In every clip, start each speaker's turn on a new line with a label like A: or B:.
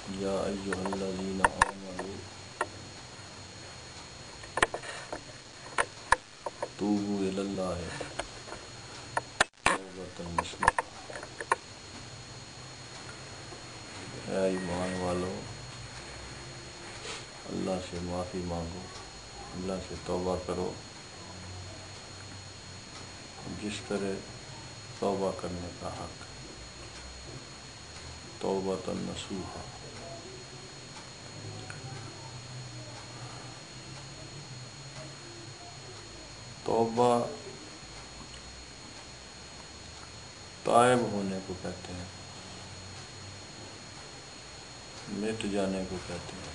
A: یا ایھا الذین آمنوا توبوا الی اللہ توبۃ نصوحا۔ اے ایمان والو، اللہ سے معافی مانگو، اللہ سے توبہ کرو جس طرح توبہ کرنے کا حق ہے۔ توبۃ نصوحا۔ توبہ تائب ہونے کو کہتے ہیں، مٹ جانے کو کہتے ہیں،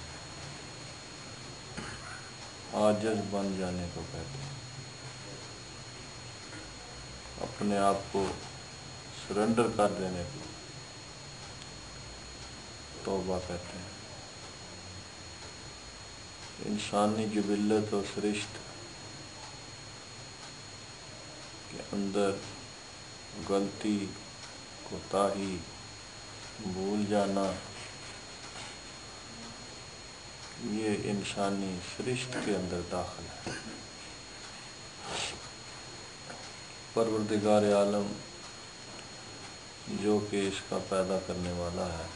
A: عاجز بن جانے کو کہتے ہیں، اپنے آپ کو سرنڈر کر دینے کو توبہ کہتے ہیں۔ انسانی جبلت و سرشت کے اندر غلطی، کوتاہی، بھول جانا، یہ انسانی سرشت کے اندر داخل ہے۔ پروردگار عالم جو کہ اس کا پیدا کرنے والا ہے،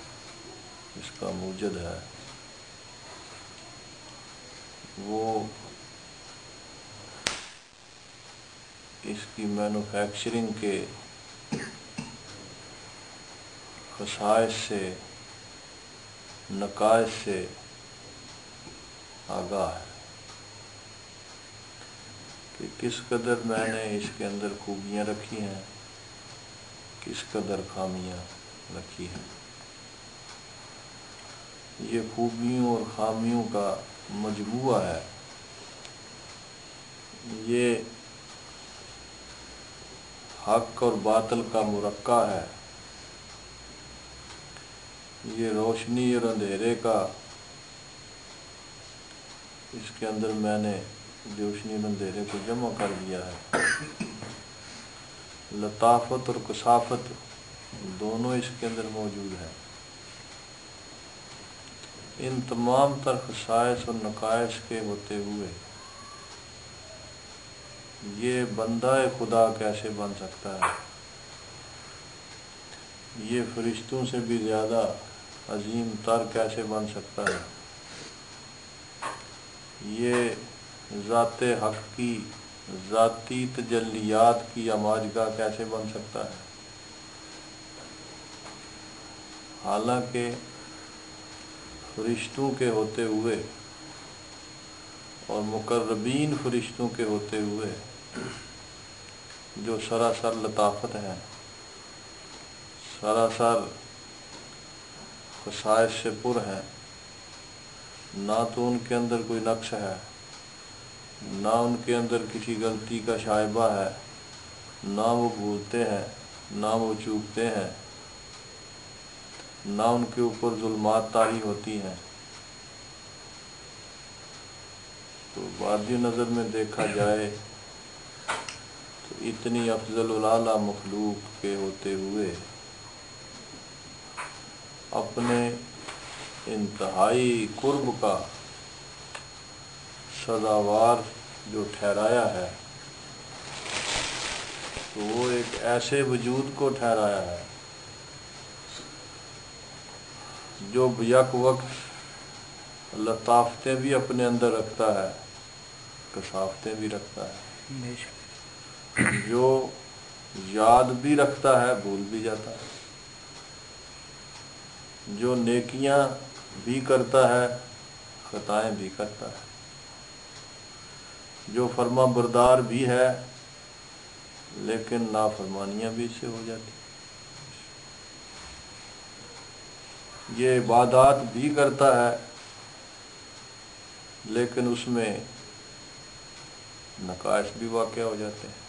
A: اس کا موجد ہے، وہ اس کی مینوفیکچرنگ کے خصائص سے، نقائص سے آگاہ ہے کہ کس قدر میں نے اس کے اندر خوبیاں رکھی ہیں، کس قدر خامیاں رکھی ہیں۔ یہ خوبیوں اور خامیوں کا مجموعہ ہے، یہ حق اور باطل کا مرقع ہے، یہ روشنی اور اندھیرے کا، اس کے اندر میں نے روشنی اور اندھیرے کو جمع کر دیا ہے۔ لطافت اور کثافت دونوں اس کے اندر موجود ہیں۔ ان تمام تر خصائص اور نقائص کے ہوتے ہوئے یہ بندہ خدا کیسے بن سکتا ہے؟ یہ فرشتوں سے بھی زیادہ عظیم تر کیسے بن سکتا ہے؟ یہ ذات حق کی ذاتی تجلیات کی اماجگاہ کیسے بن سکتا ہے؟ حالانکہ فرشتوں کے ہوتے ہوئے اور مقربین فرشتوں کے ہوتے ہوئے جو سراسر لطافت ہے، سراسر خصائص سے پر ہیں، نہ تو ان کے اندر کوئی نقص ہے، نہ ان کے اندر کسی غلطی کا شائبہ ہے، نہ وہ بھولتے ہیں، نہ وہ چوکتے ہیں، نہ ان کے اوپر ظلمات طاری ہوتی ہیں۔ تو بعدی نظر میں دیکھا جائے تو اتنی افضل الاعلیٰ مخلوق کے ہوتے ہوئے اپنے انتہائی قرب کا سزاوار جو ٹھہرایا ہے، تو وہ ایک ایسے وجود کو ٹھہرایا ہے جو یک وقت لطافتیں بھی اپنے اندر رکھتا ہے، کثافتیں بھی رکھتا ہے، جو یاد بھی رکھتا ہے، بھول بھی جاتا ہے، جو نیکیاں بھی کرتا ہے، خطائیں بھی کرتا ہے، جو فرما بردار بھی ہے لیکن نافرمانیاں بھی اس سے ہو جاتی ہیں، یہ عبادات بھی کرتا ہے لیکن اس میں نقائص بھی واقع ہو جاتے ہیں۔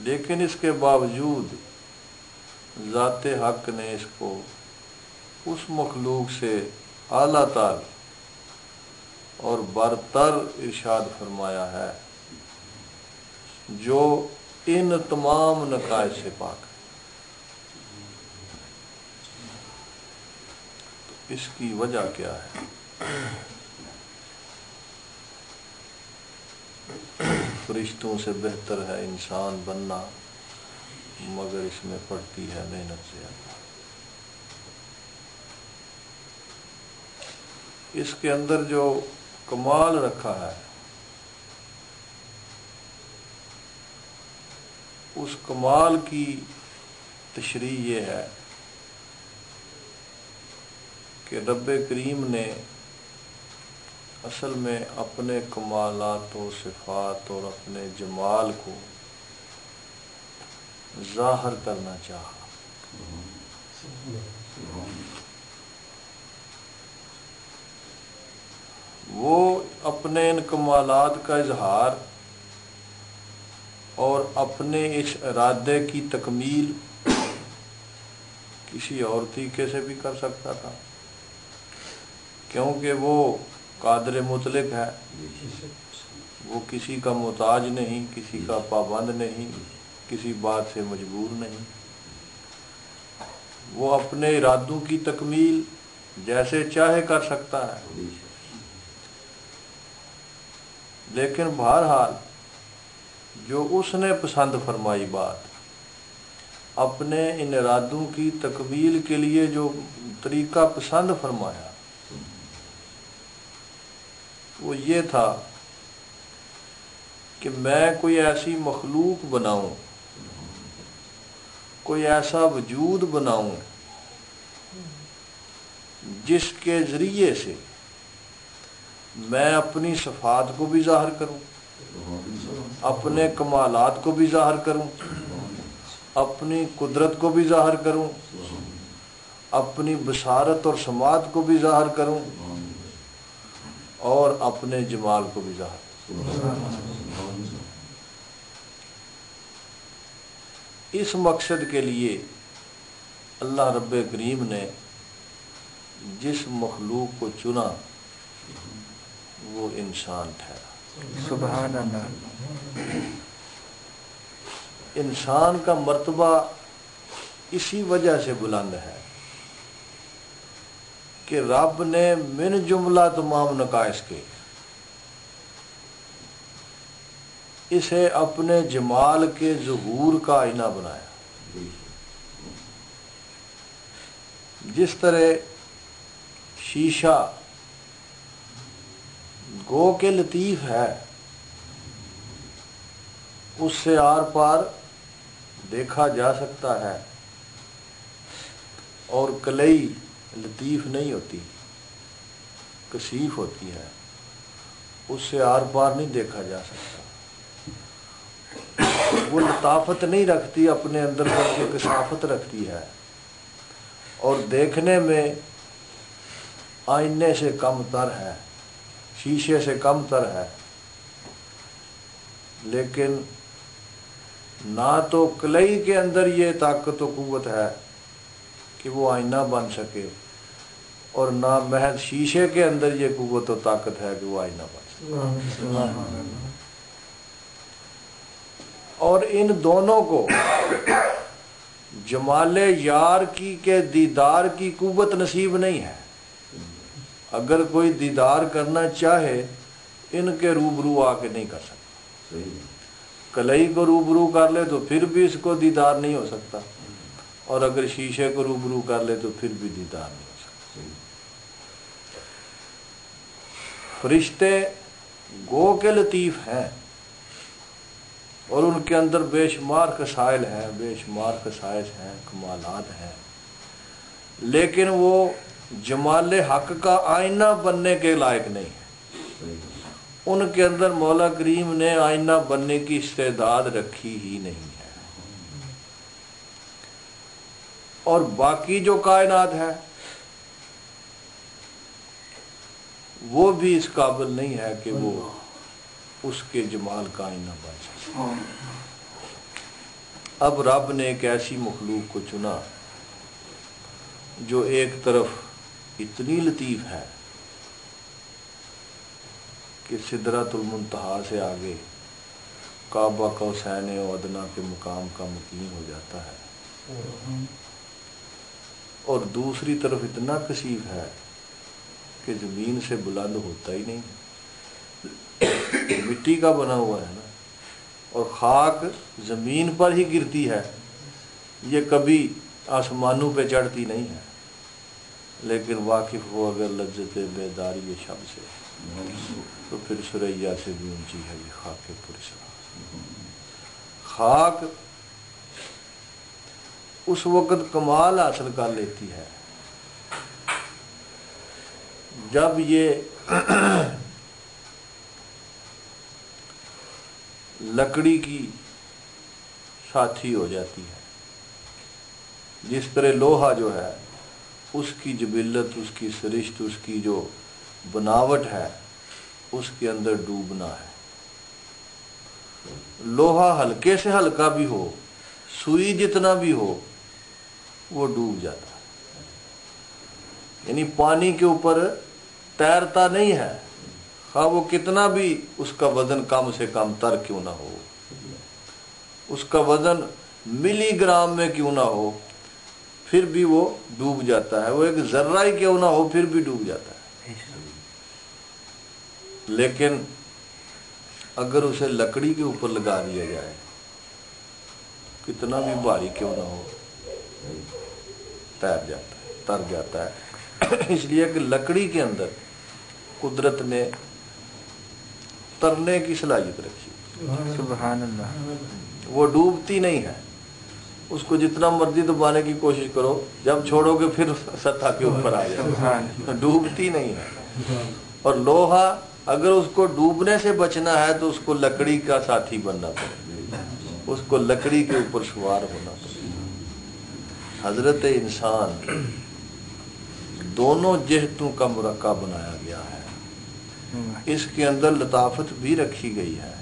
A: لیکن اس کے باوجود ذات حق نے اس کو اس مخلوق سے اعلیٰ تر اور برتر ارشاد فرمایا ہے جو ان تمام نقائص سے پاک ہے۔ اس کی وجہ کیا ہے؟ فرشتوں سے بہتر ہے انسان بننا، مگر اس میں پڑتی ہے محنت زیادہ۔ اس کے اندر جو کمال رکھا ہے، اس کمال کی تشریح یہ ہے کہ رب کریم نے اصل میں اپنے کمالات و صفات اور اپنے جمال کو ظاہر کرنا چاہا۔ وہ اپنے ان کمالات کا اظہار اور اپنے اس ارادے کی تکمیل کسی اور طریقے سے بھی کر سکتا تھا، کیونکہ وہ قادر مطلق ہے، وہ کسی کا محتاج نہیں، کسی کا پابند نہیں، کسی بات سے مجبور نہیں۔ وہ اپنے ارادوں کی تکمیل جیسے چاہے کر سکتا ہے، لیکن بہرحال جو اس نے پسند فرمائی بات، اپنے ان ارادوں کی تکمیل کے لیے جو طریقہ پسند فرمایا، وہ یہ تھا کہ میں کوئی ایسی مخلوق بناؤں، کوئی ایسا وجود بناؤں جس کے ذریعے سے میں اپنی صفات کو بھی ظاہر کروں، اپنے کمالات کو بھی ظاہر کروں، اپنی قدرت کو بھی ظاہر کروں، اپنی بصارت اور سماعت کو بھی ظاہر کروں، اور اپنے جمال کو بھی ظاہر کروں۔ اس مقصد کے لیے اللہ رب کریم نے جس مخلوق کو چنا وہ انسان ٹھہرا۔
B: سبحان اللہ۔
A: انسان کا مرتبہ اسی وجہ سے بلند ہے کہ رب نے من جملہ تمام نقائص کے اسے اپنے جمال کے ظہور کا آئینہ بنایا۔ جس طرح شیشہ گو کے لطیف ہے، اس سے آر پار دیکھا جا سکتا ہے، اور کلئی لطیف نہیں ہوتی، کثیف ہوتی ہے، اس سے آر پار نہیں دیکھا جا سکتا، وہ لطافت نہیں رکھتی اپنے اندر، بلکہ کثافت رکھتی ہے، اور دیکھنے میں آئینے سے کم تر ہے، شیشے سے کم تر ہے، لیکن نہ تو کلئی کے اندر یہ طاقت و قوت ہے کہ وہ آئینہ بن سکے، اور نہ محض شیشے کے اندر یہ قوت و طاقت ہے کہ وہ آئینہ بن سکے۔ اور ان دونوں کو جمال یار کی کے دیدار کی قوت نصیب نہیں ہے۔ اگر کوئی دیدار کرنا چاہے ان کے روبرو آ کے نہیں کر سکتا، کلئی کو روبرو کر لے تو پھر بھی اس کو دیدار نہیں ہو سکتا، اور اگر شیشے کو روبرو کر لے تو پھر بھی دیدار نہیں ہو سکتا۔ فرشتے گو کے لطیف ہیں، اور ان کے اندر بے شمار خصائل ہیں، بے شمار خصائص ہیں، کمالات ہیں، لیکن وہ جمال حق کا آئینہ بننے کے لائق نہیں ہے۔ ان کے اندر مولا کریم نے آئینہ بننے کی استعداد رکھی ہی نہیں ہے، اور باقی جو کائنات ہے وہ بھی اس قابل نہیں ہے کہ وہ اس کے جمال کا آئینہ بن سکے۔ اب رب نے ایک ایسی مخلوق کو چنا جو ایک طرف اتنی لطیف ہے کہ سدرۃ المنتہا سے آگے کعبہ قوسین و ادنیٰ کے مقام کا مقیم ہو جاتا ہے، اور دوسری طرف اتنا کثیف ہے کہ زمین سے بلند ہوتا ہی نہیں، مٹی کا بنا ہوا ہے نا، اور خاک زمین پر ہی گرتی ہے، یہ کبھی آسمانوں پہ چڑھتی نہیں ہے۔ لیکن واقف ہو اگر لذت بیداری شب سے، تو پھر سریا سے بھی اونچی ہے یہ خاک پرسرا۔ خاک اس وقت کمال حاصل کر لیتی ہے جب یہ لکڑی کی ساتھی ہو جاتی ہے۔ جس طرح لوہا جو ہے اس کی جبلت، اس کی سرشت، اس کی جو بناوٹ ہے اس کے اندر ڈوبنا ہے۔ لوہا ہلکے سے ہلکا بھی ہو، سوئی جتنا بھی ہو، وہ ڈوب جاتا ہے، یعنی پانی کے اوپر تیرتا نہیں ہے، خواہ وہ کتنا بھی اس کا وزن کم سے کم تر کیوں نہ ہو، اس کا وزن ملی گرام میں کیوں نہ ہو، پھر بھی وہ ڈوب جاتا ہے، وہ ایک ذرہ ہی کیوں نہ ہو پھر بھی ڈوب جاتا ہے۔ لیکن اگر اسے لکڑی کے اوپر لگا دیا جائے، کتنا بھی بھاری کیوں نہ ہو، تیر جاتا ہے، تر جاتا ہے۔ اس لیے کہ لکڑی کے اندر قدرت نے ترنے کی صلاحیت رکھی،
B: سبحان اللہ،
A: وہ ڈوبتی نہیں ہے، اس کو جتنا مرضی دبانے کی کوشش کرو، جب چھوڑو گے پھر سطح کے اوپر آ جائے، ڈوبتی نہیں ہے۔ اور لوہا اگر اس کو ڈوبنے سے بچنا ہے تو اس کو لکڑی کا ساتھی بننا پڑے، اس کو لکڑی کے اوپر سوار ہونا پڑے۔ حضرت انسان دونوں جہتوں کا مرکب بنایا گیا ہے، اس کے اندر لطافت بھی رکھی گئی ہے،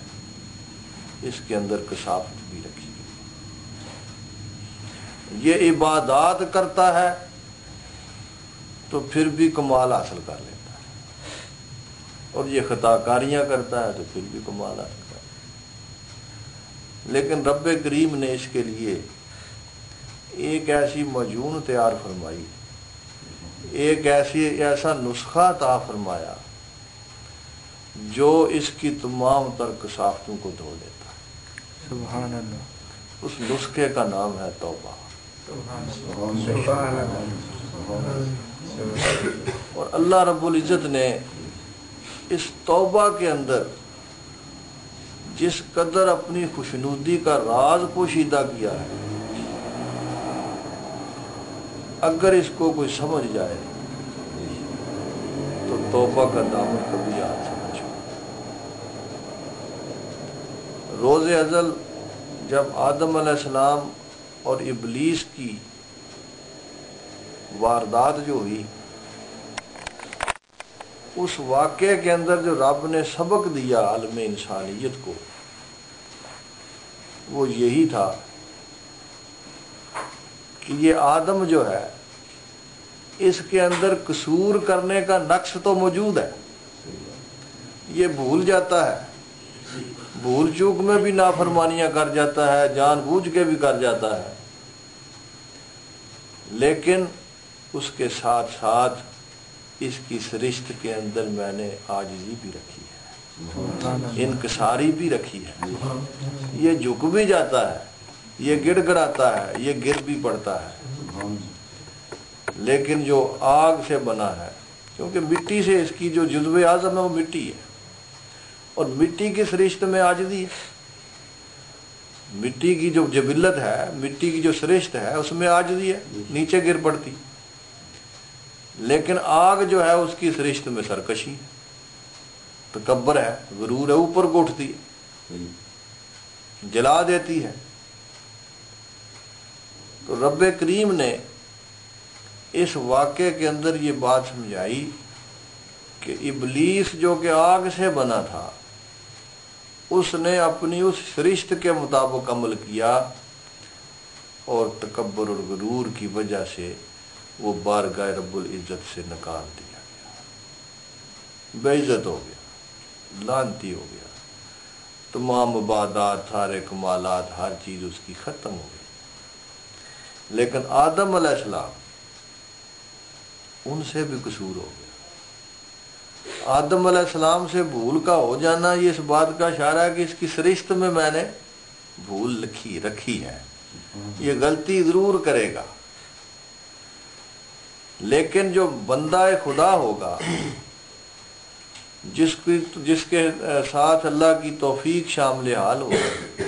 A: اس کے اندر کثافت بھی رکھی گئی ہے۔ یہ عبادات کرتا ہے تو پھر بھی کمال حاصل کر لیتا ہے، اور یہ خطا کاریاں کرتا ہے تو پھر بھی کمال حاصل کرتا ہے۔ لیکن رب کریم نے اس کے لیے ایک ایسی معجون تیار فرمائی، ایک ایسا نسخہ عطا فرمایا جو اس کی تمام تر کثافتوں کو دھو دیتا ہے۔
B: سبحان اللہ،
A: اس نسخے کا نام ہے توبہ۔ اور اللہ رب العزت نے اس توبہ کے اندر جس قدر اپنی خوشنودی کا راز پوشیدہ کیا ہے، اگر اس کو کوئی سمجھ جائے تو توبہ کا دامن کبھی یاد سمجھ۔ روز ازل جب آدم علیہ السلام اور ابلیس کی واردات جو ہوئی، اس واقعے کے اندر جو رب نے سبق دیا عالم انسانیت کو، وہ یہی تھا کہ یہ آدم جو ہے اس کے اندر قصور کرنے کا نقش تو موجود ہے، یہ بھول جاتا ہے، بھول چوک میں بھی نافرمانیاں کر جاتا ہے، جان بوجھ کے بھی کر جاتا ہے، لیکن اس کے ساتھ ساتھ اس کی سرشت کے اندر میں نے عاجزی بھی رکھی ہے، انکساری بھی رکھی ہے، یہ جھک بھی جاتا ہے، یہ گڑ گڑاتا ہے، یہ گر بھی پڑتا ہے، لیکن جو آگ سے بنا ہے، کیونکہ مٹی سے اس کی جو جزو اعظم ہے وہ مٹی ہے، اور مٹی کی سرشت میں عاجزی ہے، مٹی کی جو جبلت ہے، مٹی کی جو سرشت ہے اس میں عاجزی ہے، نیچے گر پڑتی، لیکن آگ جو ہے اس کی سرشت میں سرکشی، تکبر ہے، غرور ہے، اوپر کو اٹھتی ہے، جلا دیتی ہے۔ تو رب کریم نے اس واقعے کے اندر یہ بات سمجھائی کہ ابلیس جو کہ آگ سے بنا تھا، اس نے اپنی اس سرشت کے مطابق عمل کیا، اور تکبر اور غرور کی وجہ سے وہ بارگاہ رب العزت سے نکال دیا گیا، بے عزت ہو گیا، لعنتی ہو گیا، تمام عبادات، سارے کمالات، ہر چیز اس کی ختم ہو گئی۔ لیکن آدم علیہ السلام ان سے بھی قصور ہو گیا۔ آدم علیہ السلام سے بھول کا ہو جانا یہ اس بات کا اشارہ ہے کہ اس کی سرشت میں نے بھول رکھی ہے، یہ غلطی ضرور کرے گا، لیکن جو بندہ خدا ہوگا جس کے ساتھ اللہ کی توفیق شامل حال ہوگا،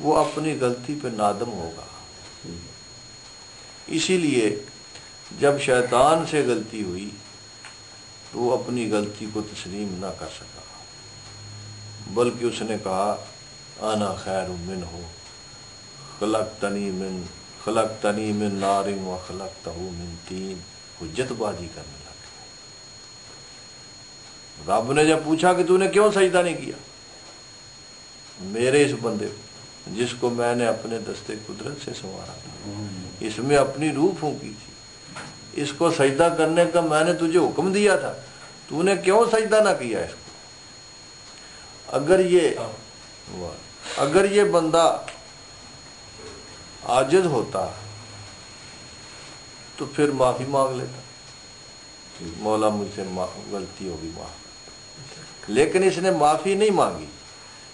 A: وہ اپنی غلطی پہ نادم ہوگا۔ اسی لیے جب شیطان سے غلطی ہوئی تو وہ اپنی غلطی کو تسلیم نہ کر سکا، بلکہ اس نے کہا انا خیر منہ خلقتنی من نار و خلقتہ من طین، حجت بازی کرنے لگا۔ رب نے جب پوچھا کہ تو نے کیوں سجدہ نہیں کیا میرے اس بندے کو جس کو میں نے اپنے دستے قدرت سے سنوارا تھا، اس میں اپنی روح پھونکی تھی، اس کو سجدہ کرنے کا میں نے تجھے حکم دیا تھا، تو نے کیوں سجدہ نہ کیا اس کو؟ اگر یہ بندہ عاجز ہوتا تو پھر معافی مانگ لیتا، مولا مجھ سے غلطی ہوگی معاف، لیکن اس نے معافی نہیں مانگی،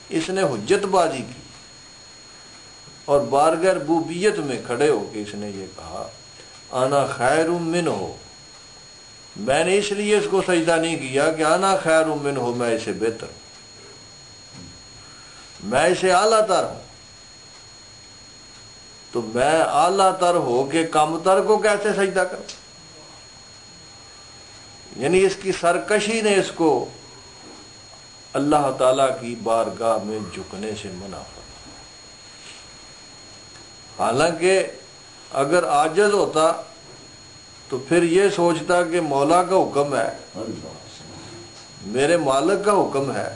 A: اس نے حجت بازی کی اور بارگاہ ربوبیت میں کھڑے ہو کے اس نے یہ کہا انا خیر منہ، میں نے اس لیے اس کو سجدہ نہیں کیا کہ انا خیر منہ، میں اسے بہتر ہوں، میں اسے اعلیٰ تر ہوں، تو میں اعلیٰ تر ہو کے کم تر کو کیسے سجدہ کروں؟ یعنی اس کی سرکشی نے اس کو اللہ تعالیٰ کی بارگاہ میں جھکنے سے منع فرمایا۔ حالانکہ اگر عاجز ہوتا تو پھر یہ سوچتا کہ مولا کا حکم ہے، میرے مالک کا حکم ہے،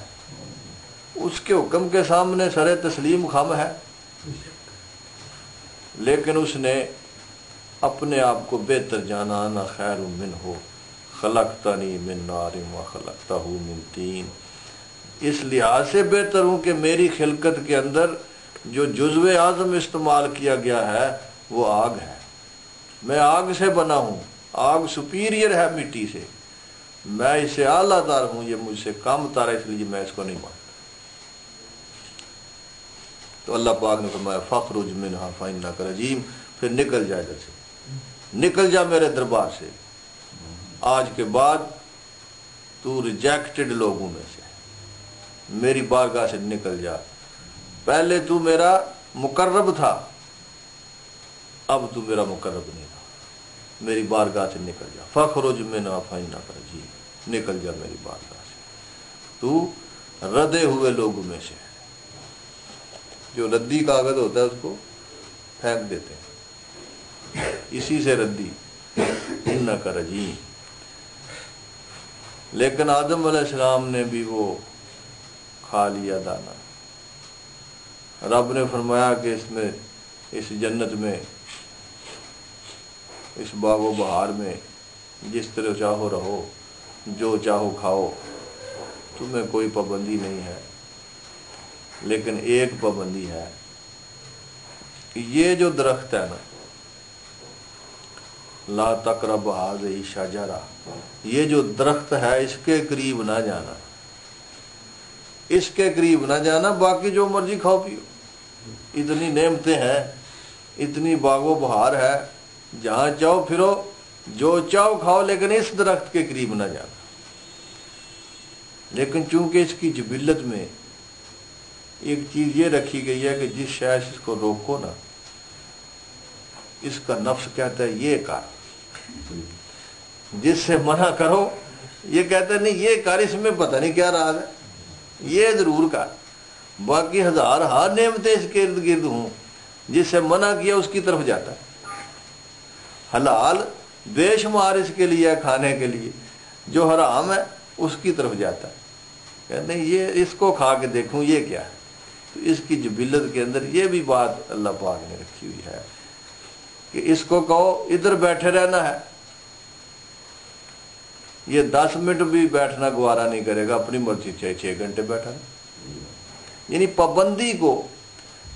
A: اس کے حکم کے سامنے سر تسلیم خم ہے، لیکن اس نے اپنے آپ کو بہتر جانا، انا خیر منہ خلقتنی من نار و خلقتہ من طین، اس لحاظ سے بہتر ہوں کہ میری خلقت کے اندر جو جزو اعظم استعمال کیا گیا ہے وہ آگ ہے، میں آگ سے بنا ہوں، آگ سپیریئر ہے مٹی سے، میں اس سے اعلیٰ تر ہوں، یہ مجھ سے کم تر ہے، اس لیے میں اس کو نہیں مانتا۔ تو اللہ پاک نے فرمایا فاخرج منہا فإنک رجیم، پھر نکل جا ادھر سے، نکل جا میرے دربار سے، آج کے بعد تو ریجیکٹڈ لوگوں میں سے، میری بارگاہ سے نکل جا، پہلے تو میرا مقرب تھا، اب تو میرا مقرب نہیں تھا، میری بارگاہ سے نکل جا، فاخرج منہا فإنک رجیم، نکل جا میری بارگاہ سے، تو ردے ہوئے لوگوں میں سے، جو ردی کاغذ ہوتا ہے اس کو پھینک دیتے ہیں، اسی سے ردی، انک رجیم۔ لیکن آدم علیہ السلام نے بھی وہ کھا لیا دانا۔ رب نے فرمایا کہ اس جنت میں، اس باغ و بہار میں جس طرح چاہو رہو، جو چاہو کھاؤ، تمہیں کوئی پابندی نہیں ہے، لیکن ایک پابندی ہے کہ یہ جو درخت ہے نا، لا تقرب هذه الشجرہ، یہ جو درخت ہے اس کے قریب نہ جانا، اس کے قریب نہ جانا، باقی جو مرضی کھاؤ پیو، اتنی نعمتیں ہیں، اتنی باغ و بہار ہے، جہاں چاہو پھرو، جو چاہو کھاؤ، لیکن اس درخت کے قریب نہ جانا۔ لیکن چونکہ اس کی جبلت میں ایک چیز یہ رکھی گئی ہے کہ جس شے سے اس کو روکو نا، اس کا نفس کہتا ہے یہ کر، جس سے منع کرو یہ کہتا ہے نہیں یہ کر، اس میں پتہ نہیں کیا راز ہے، یہ ضرور کر، باقی ہزار نعمتیں اس کے ارد گرد ہوں، جس سے منع کیا اس کی طرف جاتا ہے، حلال بے شمار اس کے لیے کھانے کے لیے، جو حرام ہے اس کی طرف جاتا ہے، کہتے ہیں یہ اس کو کھا کے دیکھوں یہ کیا ہے۔ تو اس کی جبلت کے اندر یہ بھی بات اللہ پاک نے رکھی ہوئی ہے کہ اس کو کہو ادھر بیٹھے رہنا ہے، یہ 10 منٹ بھی بیٹھنا گوارا نہیں کرے گا، اپنی مرضی چاہے 6 گھنٹے بیٹھا رہے۔ یعنی پابندی کو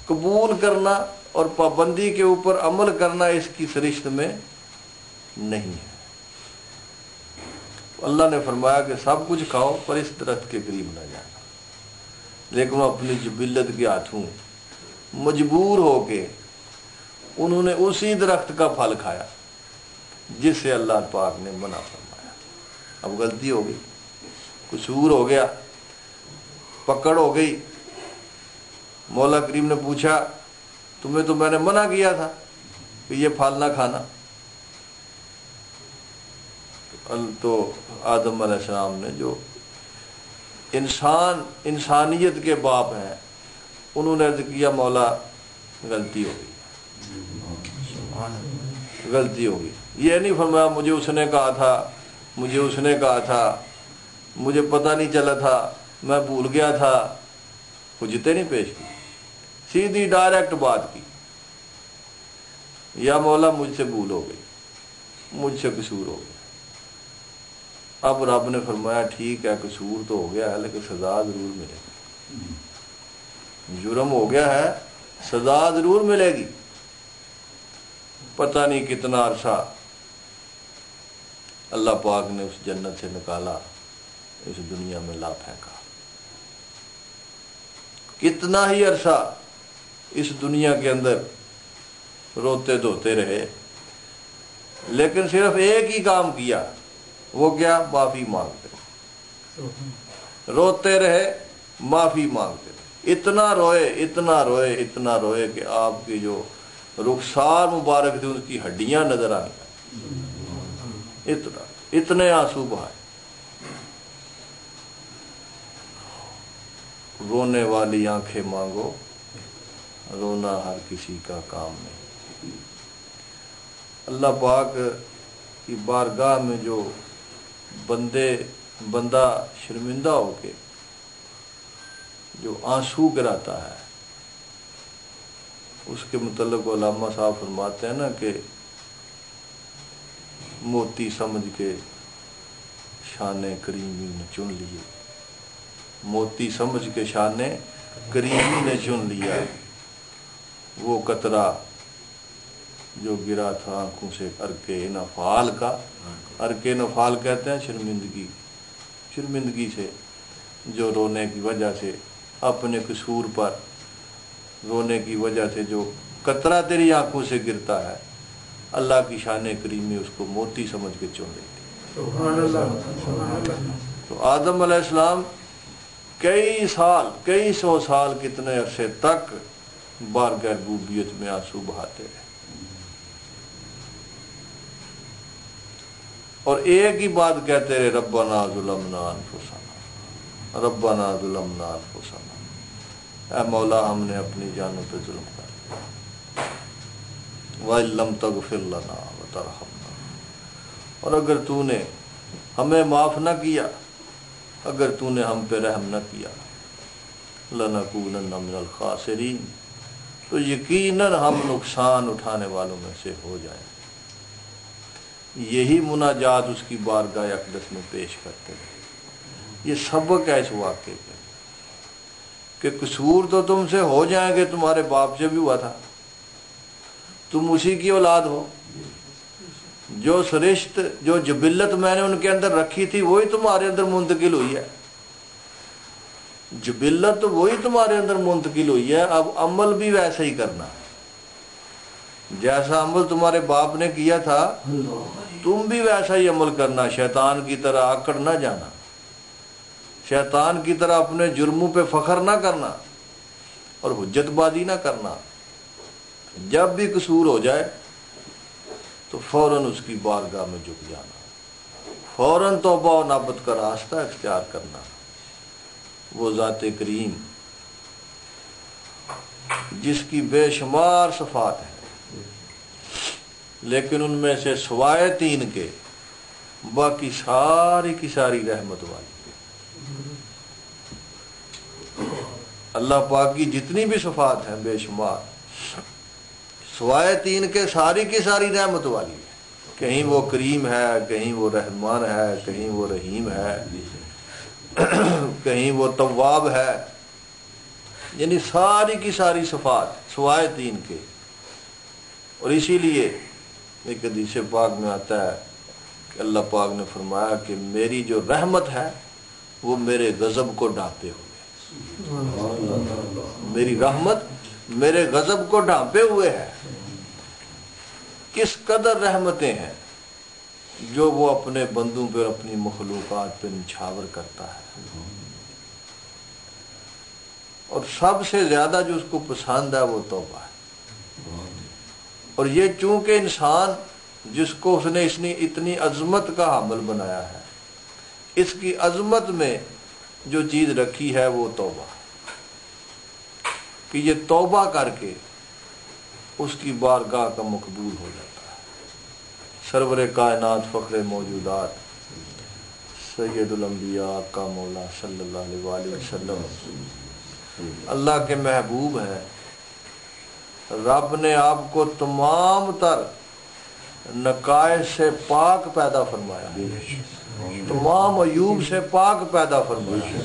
A: قبول کرنا اور پابندی کے اوپر عمل کرنا اس کی سرشت میں نہیں ہے۔ اللہ نے فرمایا کہ سب کچھ کھاؤ پر اس درخت کے قریب نہ جانا، لیکن وہ اپنی جبلت کے ہاتھوں مجبور ہو کے انہوں نے اسی درخت کا پھل کھایا جس سے اللہ پاک نے منع فرمایا۔ اب غلطی ہو گئی، قصور ہو گیا، پکڑ ہو گئی۔ مولا کریم نے پوچھا تمہیں تو میں نے منع کیا تھا کہ یہ پھل نہ کھانا۔ تو آدم علیہ السلام نے جو انسانیت کے باپ ہیں انہوں نے عرض کیا مولا غلطی ہو گئی، غلطی ہو گئی۔ یہ نہیں فرمایا مجھے اس نے کہا تھا، مجھے اس نے کہا تھا، مجھے پتہ نہیں چلا تھا، میں بھول گیا تھا، حجتیں نہیں پیش کی، سیدھی ڈائریکٹ بات کی، یا مولا مجھ سے بھول ہو گئی، مجھ سے قصور ہو گیا۔ اب رب نے فرمایا ٹھیک ہے قصور تو ہو گیا ہے لیکن سزا ضرور ملے گی، جرم ہو گیا ہے سزا ضرور ملے گی۔ پتہ نہیں کتنا عرصہ اللہ پاک نے اس جنت سے نکالا، اس دنیا میں لا پھینکا، کتنا ہی عرصہ اس دنیا کے اندر روتے دھوتے رہے، لیکن صرف ایک ہی کام کیا، وہ کیا؟ معافی مانگتے رہے، روتے رہے، معافی مانگتے رہے، اتنا روئے اتنا روئے اتنا روئے کہ آپ کی جو رخسار مبارک تھی ان کی ہڈیاں نظر آئیں، اتنے آنسو بہائے۔ رونے والی آنکھیں مانگو، رونا ہر کسی کا کام نہیں۔ اللہ پاک کی بارگاہ میں جو بندہ شرمندہ ہو کے جو آنسو گراتا ہے، اس کے متعلق علامہ صاحب فرماتے ہیں نا کہ موتی سمجھ کے شان کریمی نے چن لیے، موتی سمجھ کے شان کریمی نے چن لیا، وہ قطرہ جو گرا تھا آنکھوں سے ارکے نفال کا، ارکے نفال کہتے ہیں شرمندگی سے، جو رونے کی وجہ سے اپنے قصور پر رونے کی وجہ سے جو قطرہ تیری آنکھوں سے گرتا ہے، اللہ کی شان کریمی اس کو موتی سمجھ کے چن لیتی۔
B: سبحان اللہ۔
A: تو آدم علیہ السلام کئی سو سال کتنے عرصے تک بارگاہ ربوبیت میں آنسو بہاتے رہے، اور ایک ہی بات کہتے رہے، ربنا ظلمنا انفسنا، ربنا ظلمنا انفسنا، اے مولا ہم نے اپنی جانوں پہ ظلم کر لیا، وَإِن لَّمْ تَغْفِرْ لَنَا وَتَرْحَمْنَا، اور اگر تو نے ہمیں معاف نہ کیا، اگر تو نے ہم پہ رحم نہ کیا، لَنَكُونَنَّ مِنَ الْخَاسِرِينَ، تو یقیناً ہم نقصان اٹھانے والوں میں سے ہو جائیں۔ یہی مناجات اس کی بارگاہ اقدس میں پیش کرتے ہیں۔ یہ سبق ہے اس واقعے کا کہ قصور تو تم سے ہو جائیں گے، تمہارے باپ سے بھی ہوا تھا، تم اسی کی اولاد ہو، جو سرشت جو جبلت میں نے ان کے اندر رکھی تھی وہی تمہارے اندر منتقل ہوئی ہے، جبلت تو وہی تمہارے اندر منتقل ہوئی ہے، اب عمل بھی ویسا ہی کرنا، جیسا عمل تمہارے باپ نے کیا تھا تم بھی ویسا ہی عمل کرنا، شیطان کی طرح آکڑ نہ جانا، شیطان کی طرح اپنے جرموں پہ فخر نہ کرنا اور حجت بازی نہ کرنا۔ جب بھی قصور ہو جائے تو فوراً اس کی بارگاہ میں جھک جانا، فوراً توبہ و نابت کا راستہ اختیار کرنا۔ وہ ذات کریم جس کی بے شمار صفات ہیں، لیکن ان میں سے سوائے 3 کے باقی ساری کی ساری رحمت والی ہے۔ اللہ پاک کی جتنی بھی صفات ہیں بے شمار، سوائے 3 کے ساری کی ساری رحمت والی ہے۔ کہیں وہ کریم ہے، کہیں وہ رحمان ہے، کہیں وہ رحیم ہے، کہیں وہ تواب ہے، یعنی ساری کی ساری صفات سوائے 3 کے۔ اور اسی لیے ایک حدیث پاک میں آتا ہے کہ اللہ پاک نے فرمایا کہ میری جو رحمت ہے وہ میرے غضب کو ڈھانپے ہوئے، میری رحمت میرے غضب کو ڈھانپے ہوئے ہے۔ کس قدر رحمتیں ہیں جو وہ اپنے بندوں پہ، اپنی مخلوقات پہ نچھاور کرتا ہے، اور سب سے زیادہ جو اس کو پسند ہے وہ توبہ ہے۔ اور یہ چونکہ انسان جس کو اس نے اتنی عظمت کا حامل بنایا ہے، اس کی عظمت میں جو چیز رکھی ہے وہ توبہ، کہ یہ توبہ کر کے اس کی بارگاہ کا مقبول ہو جاتا ہے۔ سرور کائنات فخر موجودات سید الانبیاء کا مولا صلی اللہ علیہ وآلہ وسلم اللہ کے محبوب ہیں۔ رب نے آپ کو تمام تر نقائص سے پاک پیدا فرمایا، تمام عیوب سے پاک پیدا فرمایا۔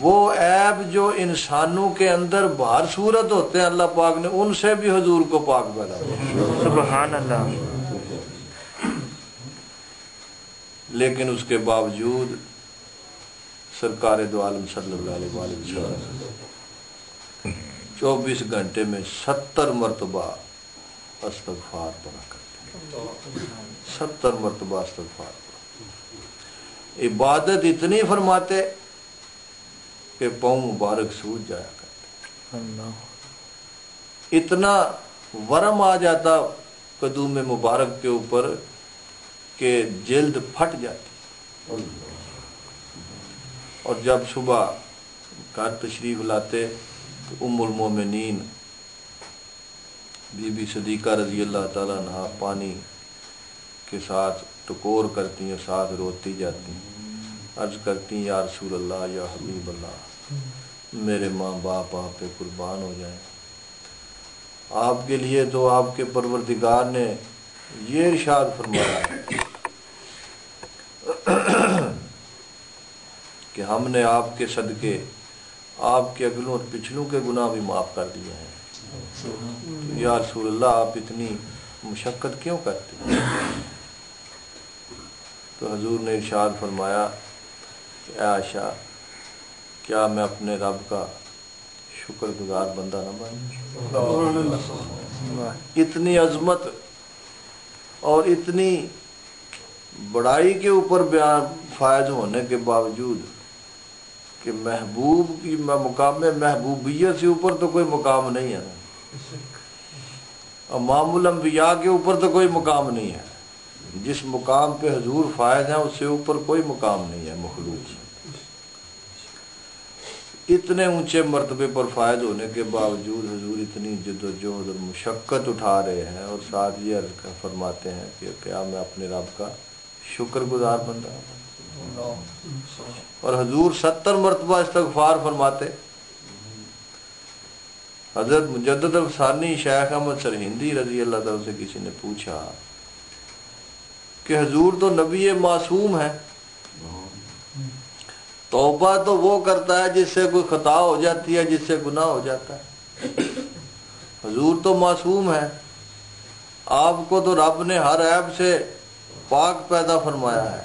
A: وہ عیب جو انسانوں کے اندر بہر صورت ہوتے ہیں اللہ پاک نے ان سے بھی حضور کو پاک پیدا فرمایا،
B: سبحان اللہ۔
A: لیکن اس کے باوجود سرکار دو عالم صلی اللہ علیہ وآلہ وسلم 24 گھنٹے میں 70 مرتبہ استغفار پڑھا کرتے، 70 مرتبہ استغفار پڑھا۔ عبادت اتنی فرماتے کہ پاؤں مبارک سوج جایا کرتے، اتنا ورم آ جاتا قدوم مبارک کے اوپر کہ جلد پھٹ جاتی۔ اور جب صبح گھر تشریف لاتے تو ام المومنین بی بی صدیقہ رضی اللہ تعالیٰ عنہ پانی کے ساتھ ٹکور کرتی ہیں، ساتھ روتی جاتی ہیں، عرض کرتی ہیں یا رسول اللہ یا حبیب اللہ میرے ماں باپ آپ پہ قربان ہو جائیں۔ آپ کے لیے تو آپ کے پروردگار نے یہ ارشاد فرمایا کہ ہم نے آپ کے صدقے آپ کے اگلوں اور پچھلوں کے گناہ بھی معاف کر دیے ہیں، یا رسول اللہ آپ اتنی مشقت کیوں کرتے ہیں؟ تو حضور نے ارشاد فرمایا کہ اے عائشہ کیا میں اپنے رب کا شکر گزار بندہ نہ بنوں؟ اتنی عظمت اور اتنی بڑائی کے اوپر بیان فائز ہونے کے باوجود کہ محبوب کی مقام محبوبیت سے اوپر تو کوئی مقام نہیں ہے نا، امام الانبیاء کے اوپر تو کوئی مقام نہیں ہے، جس مقام پہ حضور فائز ہیں اس سے اوپر کوئی مقام نہیں ہے مخلوق سے۔ اتنے اونچے مرتبے پر فائز ہونے کے باوجود حضور اتنی جد و جہد اور مشقت اٹھا رہے ہیں، اور ساتھ یہ عرض فرماتے ہیں کہ کیا میں اپنے رب کا شکر گزار بندہ ہوں؟ اور حضور 70 مرتبہ استغفار فرماتے۔ حضرت مجدد افسانی شیخ احمد سرہندی رضی اللہ تعالیٰ سے کسی نے پوچھا کہ حضور تو نبی معصوم ہے، توبہ تو وہ کرتا ہے جس سے کوئی خطا ہو جاتی ہے، جس سے گناہ ہو جاتا ہے، حضور تو معصوم ہے، آپ کو تو رب نے ہر عیب سے پاک پیدا فرمایا ہے،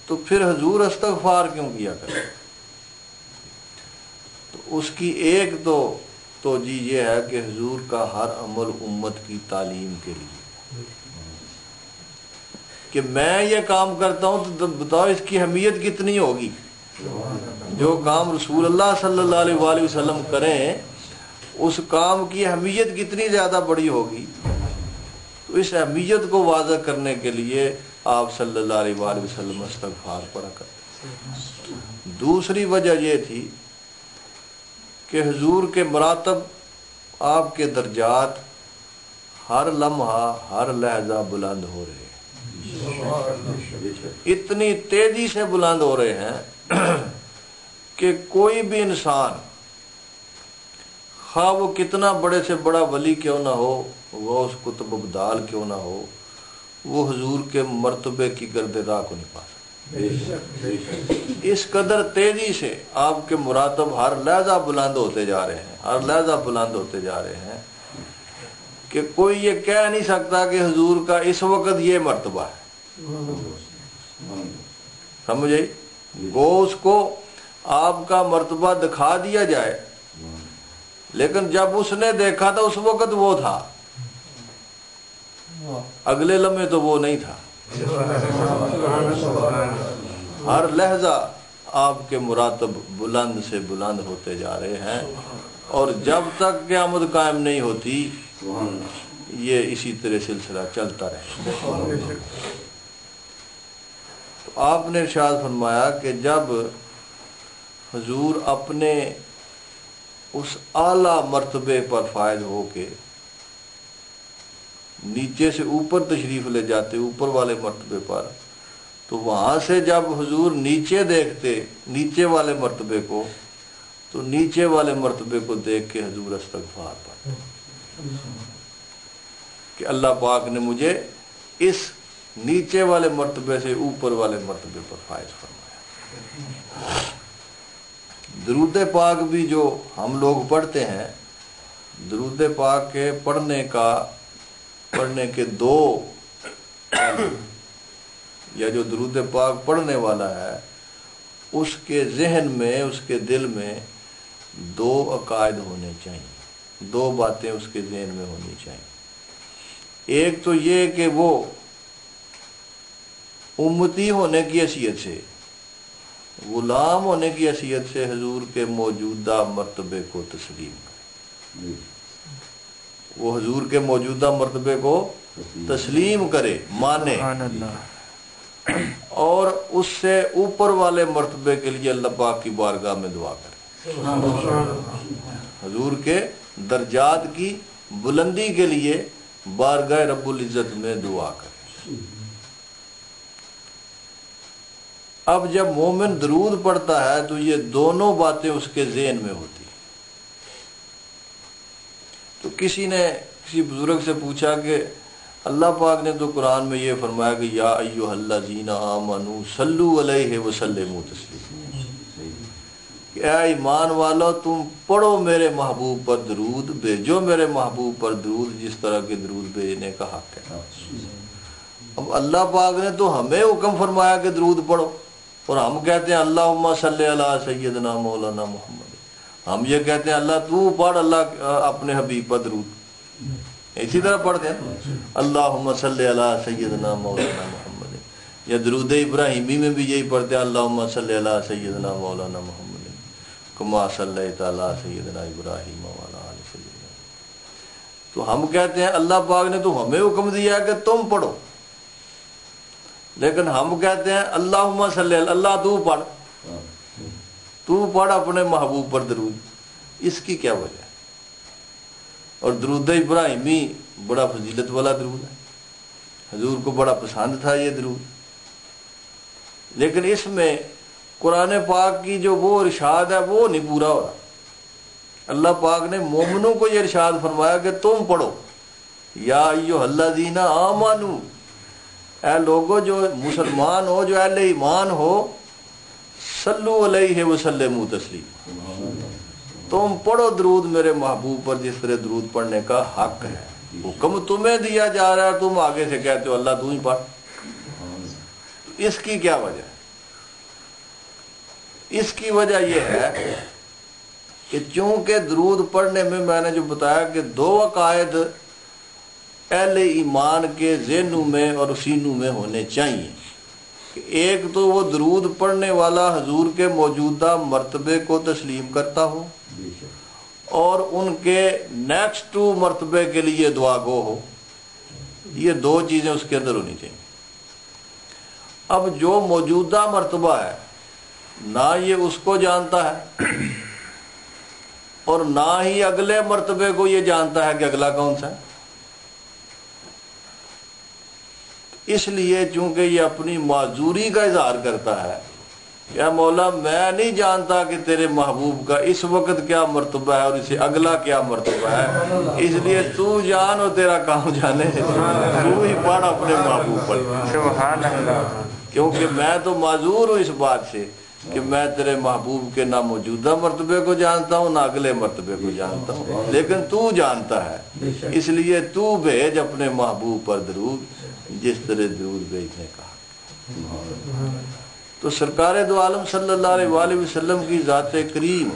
A: تو پھر حضور استغفار کیوں کیا کرے؟ تو اس کی ایک تو جی یہ ہے کہ حضور کا ہر عمل امت کی تعلیم کے لیے، کہ میں یہ کام کرتا ہوں تو بتاؤ اس کی اہمیت کتنی ہوگی، جو کام رسول اللہ صلی اللہ علیہ وآلہ وسلم کریں اس کام کی اہمیت کتنی زیادہ بڑی ہوگی۔ تو اس اہمیت کو واضح کرنے کے لیے آپ صلی اللہ علیہ وآلہ وسلم استغفار پڑھا کرتے۔ دوسری وجہ یہ تھی کہ حضور کے مراتب، آپ کے درجات ہر لمحہ ہر لحظہ بلند ہو رہے ہیں، اتنی تیزی سے بلند ہو رہے ہیں کہ کوئی بھی انسان خواہ وہ کتنا بڑے سے بڑا ولی کیوں نہ ہو، وہ اس قطب ابدال کیوں نہ ہو، وہ حضور کے مرتبے کی گرد راہ کو نہیں پا سکتا۔ اس قدر تیزی سے آپ کے مراتب ہر لحظہ بلند ہوتے جا رہے ہیں، ہر لحظہ بلند ہوتے جا رہے ہیں کہ کوئی یہ کہہ نہیں سکتا کہ حضور کا اس وقت یہ مرتبہ ہے، سمجھے؟ گو اس کو آپ کا مرتبہ دکھا دیا جائے، لیکن جب اس نے دیکھا تھا اس وقت وہ تھا، اگلے لمحے تو وہ نہیں تھا۔ ہر لہجہ آپ کے مراتب بلند سے بلند ہوتے جا رہے ہیں، اور جب تک قیامت قائم نہیں ہوتی یہ اسی طرح سلسلہ چلتا رہے۔ تو آپ نے ارشاد فرمایا کہ جب حضور اپنے اس اعلیٰ مرتبے پر فائز ہو کے نیچے سے اوپر تشریف لے جاتے، اوپر والے مرتبے پر، تو وہاں سے جب حضور نیچے دیکھتے نیچے والے مرتبے کو، تو نیچے والے مرتبے کو دیکھ کے حضور استغفار پڑھتے کہ اللہ پاک نے مجھے اس نیچے والے مرتبے سے اوپر والے مرتبے پر فائز فرمایا۔ درود پاک بھی جو ہم لوگ پڑھتے ہیں، درود پاک کے پڑھنے کے دو یا جو درود پاک پڑھنے والا ہے اس کے ذہن میں، اس کے دل میں دو عقائد ہونے چاہیے، دو باتیں اس کے ذہن میں ہونی چاہیے۔ ایک تو یہ کہ وہ امتی ہونے کی حیثیت سے، غلام ہونے کی حیثیت سے حضور کے موجودہ مرتبے کو تسلیم کرے، وہ حضور کے موجودہ مرتبے کو تسلیم کرے، مانے، اور اس سے اوپر والے مرتبے کے لیے اللہ پاک کی بارگاہ میں دعا کرے، حضور کے درجات کی بلندی کے لیے بارگاہ رب العزت میں دعا کرے۔ اب جب مومن درود پڑھتا ہے تو یہ دونوں باتیں اس کے ذہن میں ہوتی۔ تو کسی نے کسی بزرگ سے پوچھا کہ اللہ پاک نے تو قرآن میں یہ فرمایا کہ یا ایھا الذین آمنوا صلوا علیہ وسلموا تسلیما، کہ اے ایمان والو تم پڑھو میرے محبوب پر درود، بھیجو میرے محبوب پر درود جس طرح کے درود بھیجنے کا حق ہے۔ اب اللہ پاک نے تو ہمیں حکم فرمایا کہ درود پڑھو، اور ہم کہتے ہیں اللہم صلی علی سیدنا مولانا محمد، ہم یہ کہتے ہیں اللہ تو پڑھ اللہ اپنے حبیب پر درود، اسی طرح پڑھتے ہیں اللہم صلی علی سیدنا مولانا محمد، یا درود ابراہیمی میں بھی یہی پڑھتے ہیں اللہم صلی علی سیدنا مولانا محمد کما صلیت علی سیدنا ابراہیم وعلی آل سیدنا۔ تو ہم کہتے ہیں اللہ پاک نے تو ہمیں حکم دیا ہے کہ تم پڑھو، لیکن ہم کہتے ہیں اللہم صلی علی، اللہ تو پڑھ اپنے محبوب پر درود، اس کی کیا وجہ ہے؟ اور درود ابراہیمی بڑا فضیلت والا درود ہے، حضور کو بڑا پسند تھا یہ درود، لیکن اس میں قرآن پاک کی جو وہ ارشاد ہے وہ نہیں پورا ہو رہا۔ اللہ پاک نے مومنوں کو یہ ارشاد فرمایا کہ تم پڑھو یا ایھا الذین آمنوا، اے لوگو جو مسلمان ہو، جو اہل ایمان ہو، صلو علیہ وسلموا تسلیما، تم پڑھو درود میرے محبوب پر جس طرح درود پڑھنے کا حق ہے، حکم تمہیں دیا جا رہا ہے، تم آگے سے کہتے ہو اللہ تو ہی پڑھ۔ اس کی کیا وجہ ہے؟ اس کی وجہ یہ ہے کہ چونکہ درود پڑھنے میں نے جو بتایا کہ دو عقائد اہل ایمان کے ذہنوں میں اور سینوں میں ہونے چاہیے، کہ ایک تو وہ درود پڑھنے والا حضور کے موجودہ مرتبے کو تسلیم کرتا ہو اور ان کے نیکسٹ مرتبے کے لیے دعا گو ہو، یہ دو چیزیں اس کے اندر ہونی چاہیے۔ اب جو موجودہ مرتبہ ہے نہ یہ اس کو جانتا ہے اور نہ ہی اگلے مرتبے کو یہ جانتا ہے کہ اگلا کون سا ہے، اس لیے چونکہ یہ اپنی معذوری کا اظہار کرتا ہے کہ اے مولا میں نہیں جانتا کہ تیرے محبوب کا اس وقت کیا مرتبہ ہے اور اسے اگلا کیا مرتبہ ہے، اس لیے تو جان اور تیرا کام جانے، تو ہی پڑھ اپنے محبوب پر،
B: سبحان اللہ،
A: کیونکہ میں تو معذور ہوں اس بات سے کہ میں تیرے محبوب کے نہ موجودہ مرتبے کو جانتا ہوں نہ اگلے مرتبے کو جانتا ہوں، لیکن تو جانتا ہے، اس لیے تو بھیج اپنے محبوب پر درود جس طرح درود بھیجنے کا۔ تو سرکار دو عالم صلی اللہ علیہ وآلہ وسلم کی ذات کریم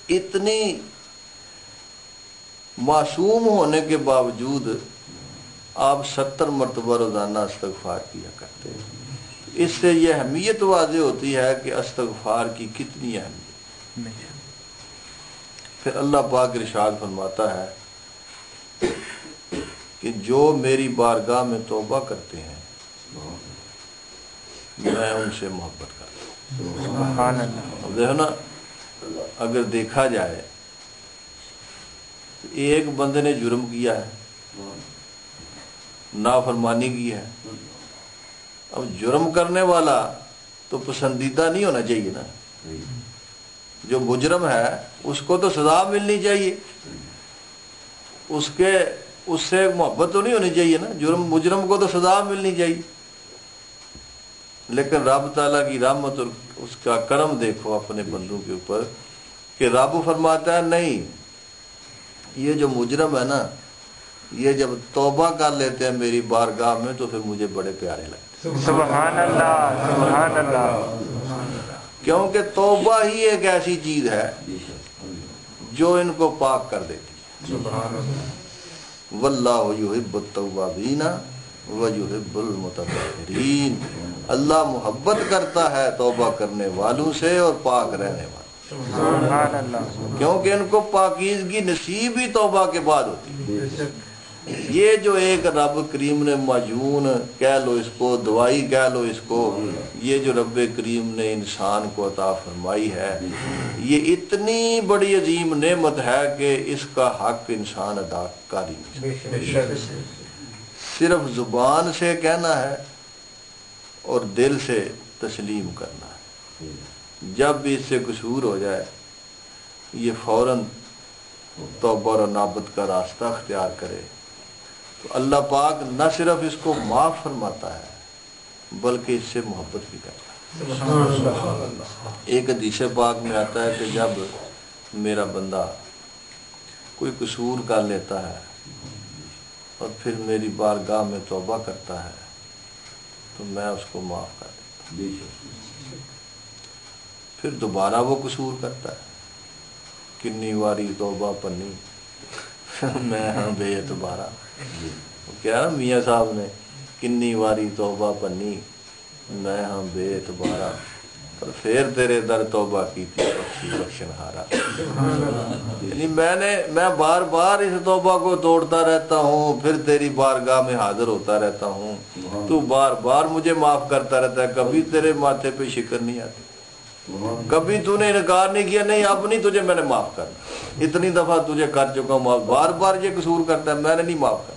A: اتنی معصوم ہونے کے باوجود آپ 70 مرتبہ روزانہ استغفار کیا کرتے ہیں۔ اس سے یہ اہمیت واضح ہوتی ہے کہ استغفار کی کتنی اہمیت۔ پھر اللہ پاک ارشاد فرماتا ہے کہ جو میری بارگاہ میں توبہ کرتے ہیں میں ان سے محبت کرتا ہوں۔ اب دیکھو نا، اگر دیکھا جائے ایک بندے نے جرم کیا ہے، نافرمانی کی ہے، اب جرم کرنے والا تو پسندیدہ نہیں ہونا چاہیے نا، جو مجرم ہے اس کو تو سزا ملنی چاہیے، اس سے محبت تو نہیں ہونی چاہیے نا، مجرم کو تو سزا ملنی چاہیے۔ لیکن رب تعالیٰ کی رحمت اور اس کا کرم دیکھو اپنے بندوں کے اوپر کہ رب فرماتا ہے نہیں، یہ جو مجرم ہے نا، یہ جب توبہ کر لیتے ہیں میری بارگاہ میں تو پھر مجھے بڑے پیارے لگتے ہیں۔
B: سبحان اللہ، سبحان اللہ،
A: کیونکہ توبہ ہی ایک ایسی چیز ہے جو ان کو پاک کر دیتی ہے۔ واللہ یحب التوابین ویحب المتطہرین، اللہ محبت کرتا ہے توبہ کرنے والوں سے اور پاک رہنے والوں سے،
B: سبحان اللہ،
A: کیونکہ ان کو پاکیزگی نصیب ہی توبہ کے بعد ہوتی ہے۔ یہ جو ایک رب کریم نے معجون کہہ لو اس کو، دوائی کہہ لو اس کو، یہ جو رب کریم نے انسان کو عطا فرمائی ہے، یہ اتنی بڑی عظیم نعمت ہے کہ اس کا حق انسان ادا کر ہی نہیں سکتا۔ صرف زبان سے کہنا ہے اور دل سے تسلیم کرنا ہے۔ جب بھی اس سے قصور ہو جائے یہ فوراً توبہ اور انابت کا راستہ اختیار کرے تو اللہ پاک نہ صرف اس کو معاف فرماتا ہے بلکہ اس سے محبت بھی کرتا ہے۔ ایک حدیث پاک میں آتا ہے کہ جب میرا بندہ کوئی قصور کر لیتا ہے اور پھر میری بارگاہ میں توبہ کرتا ہے تو میں اس کو معاف کر دیتا ہوں۔ پھر دوبارہ وہ قصور کرتا ہے، کنی واری توبہ پنی میں ہاں بے اعتبارہ، کیا نا میاں صاحب نے، کنی واری توبہ پنی میں ہاں بے اعتبارہ، پر پھر تیرے در توبہ کی تھی بخشی بخشن ہارا۔ یعنی میں بار بار اس توبہ کو توڑتا رہتا ہوں، پھر تیری بارگاہ میں حاضر ہوتا رہتا ہوں، تو بار بار مجھے معاف کرتا رہتا ہے، کبھی تیرے ماتھے پہ شکر نہیں آتی، کبھی تو نے انکار نہیں کیا نہیں اب نہیں تجھے میں نے معاف کرنا، اتنی دفعہ تجھے کر چکا ہوں معاف، بار بار یہ قصور کرتا ہے میں نے نہیں معاف کرنا۔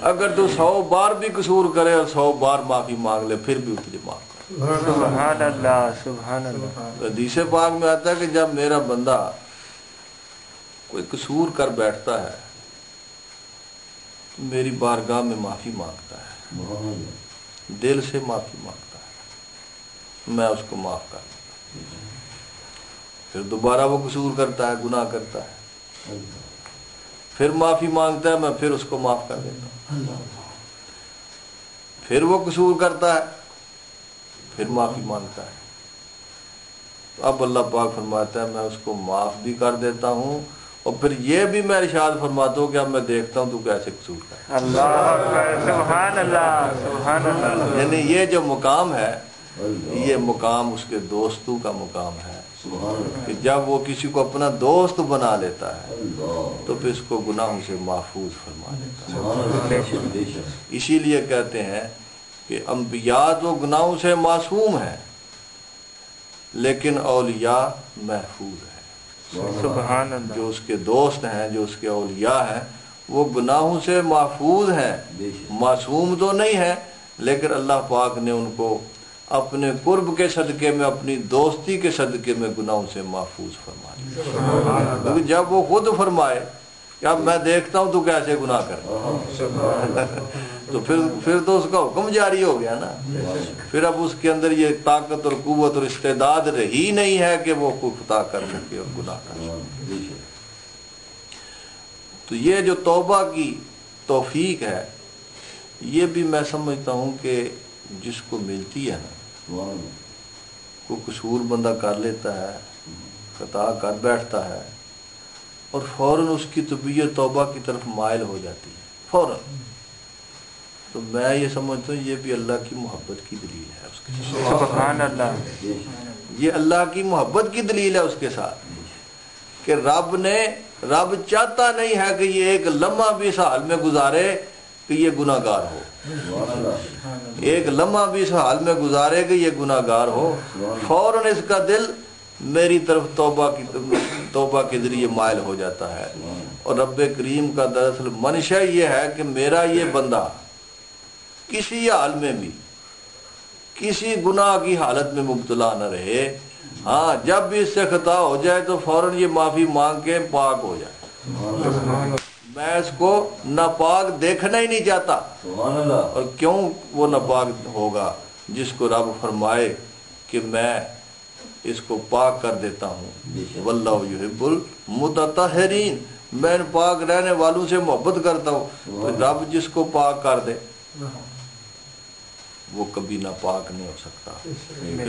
A: اگر تو 100 بار بھی قصور کرے اور 100 بار معافی مانگ لے پھر بھی تجھے معاف کرنا۔
B: سبحان اللہ، سبحان اللہ۔
A: حدیث پاک میں آتا ہے کہ جب میرا بندہ کوئی قصور کر بیٹھتا ہے تو میری بارگاہ میں معافی مانگتا ہے، دل سے معافی مانگتا ہے، میں اس کو معاف کر دیتا ہوں۔ پھر دوبارہ وہ قصور کرتا ہے، گناہ کرتا ہے، پھر معافی مانگتا ہے، میں پھر اس کو معاف کر دیتا ہوں۔ پھر وہ قصور کرتا ہے، پھر معافی مانگتا ہے، تو اب اللہ پاک فرماتا ہے میں اس کو معاف بھی کر دیتا ہوں اور پھر یہ بھی میں ارشاد فرماتا ہوں کہ اب میں دیکھتا ہوں تو کیسے قصور کرتا ہے۔
B: اللہ اکبر، سبحان اللہ، سبحان اللہ۔
A: یعنی یہ جو مقام ہے یہ مقام اس کے دوستوں کا مقام ہے کہ جب وہ کسی کو اپنا دوست بنا لیتا ہے تو پھر اس کو گناہوں سے محفوظ فرما لیتا ہے۔ اسی لیے کہتے ہیں کہ انبیاء تو گناہوں سے معصوم ہیں لیکن اولیاء محفوظ ہیں۔
B: سبحان اللہ،
A: جو اس کے دوست ہیں، جو اس کے اولیاء ہیں، وہ گناہوں سے محفوظ ہیں، معصوم تو نہیں ہیں لیکن اللہ پاک نے ان کو اپنے قرب کے صدقے میں، اپنی دوستی کے صدقے میں گناہوں سے محفوظ فرما لیا۔ کیونکہ جب وہ خود فرمائے کہ اب میں دیکھتا ہوں تو کیسے گناہ کرتا تو پھر تو اس کا حکم جاری ہو گیا نا. پھر اب اس کے اندر یہ طاقت اور قوت اور استعداد رہی نہیں ہے کہ وہ کوئی خطا کر سکے اور گناہ کر سکے. تو یہ جو توبہ کی توفیق ہے یہ بھی میں سمجھتا ہوں کہ جس کو ملتی ہے نا، کوئی قصور بندہ کر لیتا ہے، خطا کر بیٹھتا ہے اور فوراً اس کی طبیعت توبہ کی طرف مائل ہو جاتی ہے فوراً، تو میں یہ سمجھتا ہوں یہ بھی اللہ کی محبت کی دلیل ہے اس کے ساتھ.
B: سبحان اللہ.
A: یہ اللہ کی محبت کی دلیل ہے اس کے ساتھ کہ رب چاہتا نہیں ہے کہ یہ ایک لمحہ بھی اس حال میں گزارے کہ یہ گناہ گار ہو. ایک لمحہ بھی اس حال میں گزارے کہ یہ گناہ گار ہو، فوراً اس کا دل میری طرف توبہ کے ذریعے مائل ہو جاتا ہے. اور رب کریم کا دراصل منشا یہ ہے کہ میرا یہ بندہ کسی حال میں بھی کسی گناہ کی حالت میں مبتلا نہ رہے. ہاں جب بھی اس سے خطا ہو جائے تو فوراً یہ معافی مانگ کے پاک ہو جائے. میں اس کو ناپاک دیکھنا ہی نہیں چاہتا. اور کیوں وہ ناپاک ہوگا جس کو رب فرمائے کہ میں اس کو پاک کر دیتا ہوں. واللہ یحب المطہرین، میں پاک رہنے والوں سے محبت کرتا ہوں. تو رب جس کو پاک کر دے وہ کبھی ناپاک نہیں ہو سکتا.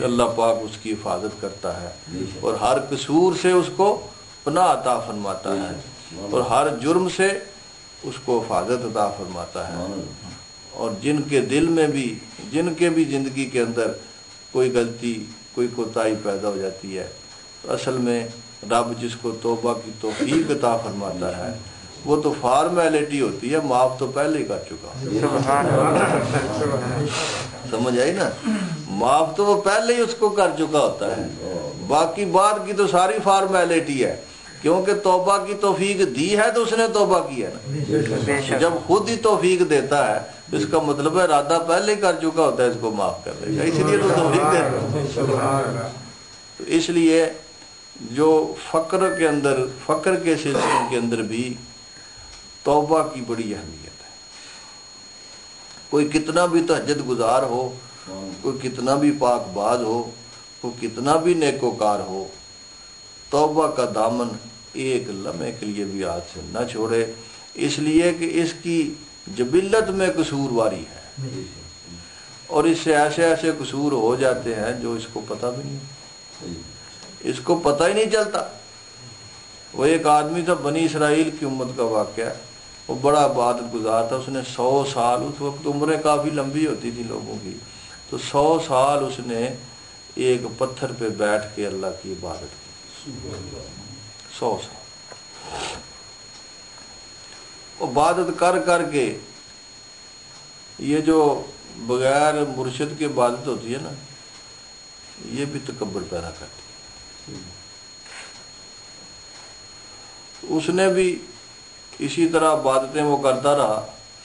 A: اللہ پاک اس کی حفاظت کرتا ہے اور ہر قصور سے اس کو پناہ عطا فرماتا ہے اور ہر جرم سے اس کو حفاظت عطا فرماتا ہے. اور جن کے دل میں بھی جن کے بھی زندگی کے اندر کوئی غلطی کوئی کوتاہی پیدا ہو جاتی ہے تو اصل میں رب جس کو توبہ کی توفیق عطا فرماتا ہے وہ تو فارمیلٹی ہوتی ہے، معاف تو پہلے ہی کر چکا. سمجھ آئی نا؟ معاف تو وہ پہلے ہی اس کو کر چکا ہوتا ہے، باقی بات کی تو ساری فارمیلٹی ہے کیونکہ توبہ کی توفیق دی ہے تو اس نے توبہ کی ہے نا. جب خود ہی توفیق دیتا ہے اس کا مطلب ہے ارادہ پہلے ہی کر چکا ہوتا ہے اس کو معاف کر دے گا، اس لیے تو توفیق دیتا ہے. تو اس لیے جو فقر کے سلسلے کے اندر بھی توبہ کی بڑی اہمیت ہے. کوئی کتنا بھی تہجد گزار ہو، کوئی کتنا بھی پاک باز ہو، کوئی کتنا بھی نیکوکار ہو، توبہ کا دامن ایک لمحے کے لیے بھی ہاتھ سے نہ چھوڑے، اس لیے کہ اس کی جبلت میں قصور واری ہے اور اس سے ایسے قصور ہو جاتے ہیں جو اس کو پتہ بھی نہیں، اس کو پتہ ہی نہیں چلتا. وہ ایک آدمی تھا بنی اسرائیل کی امت کا واقعہ، وہ بڑا عبادت گزار تھا. اس نے 100 سال، اس وقت عمریں کافی لمبی ہوتی تھی لوگوں کی، تو 100 سال اس نے ایک پتھر پہ بیٹھ کے اللہ کی عبادت کی. 100 سال عبادت کر کر کے، یہ جو بغیر مرشد کی عبادت ہوتی ہے نا یہ بھی تکبر پیدا کرتی ہے. اس نے بھی اسی طرح عبادتیں وہ کرتا رہا،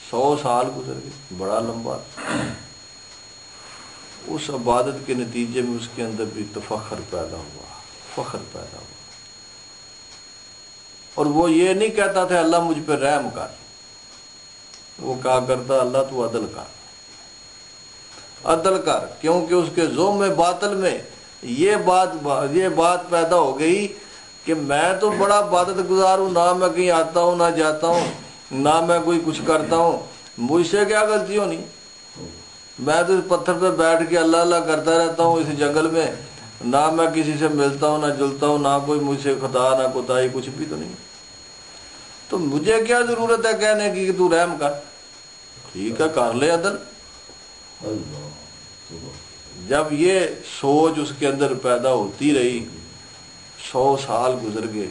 A: 100 سال گزر گئے، بڑا لمبا. اس عبادت کے نتیجے میں اس کے اندر بھی فخر پیدا ہوا. اور وہ یہ نہیں کہتا تھا اللہ مجھ پہ رحم کر، وہ کہا کرتا اللہ تو عدل کر، کیونکہ اس کے ذوم باطل میں یہ بات پیدا ہو گئی کہ میں تو بڑا عبادت گزار ہوں، نہ میں کہیں آتا ہوں نہ جاتا ہوں، نہ میں کوئی کچھ کرتا ہوں، مجھ سے کیا غلطی ہونی، میں تو اس پتھر پہ بیٹھ کے اللہ اللہ کرتا رہتا ہوں اس جنگل میں، نہ میں کسی سے ملتا ہوں نہ جلتا ہوں، نہ کوئی مجھ سے خطا نہ کوتاہی کچھ بھی تو نہیں، تو مجھے کیا ضرورت ہے کہنے کی کہ تو رحم کر. ٹھیک ہے کر لے عدل. جب یہ سوچ اس کے اندر پیدا ہوتی رہی، 100 سال گزر گئے،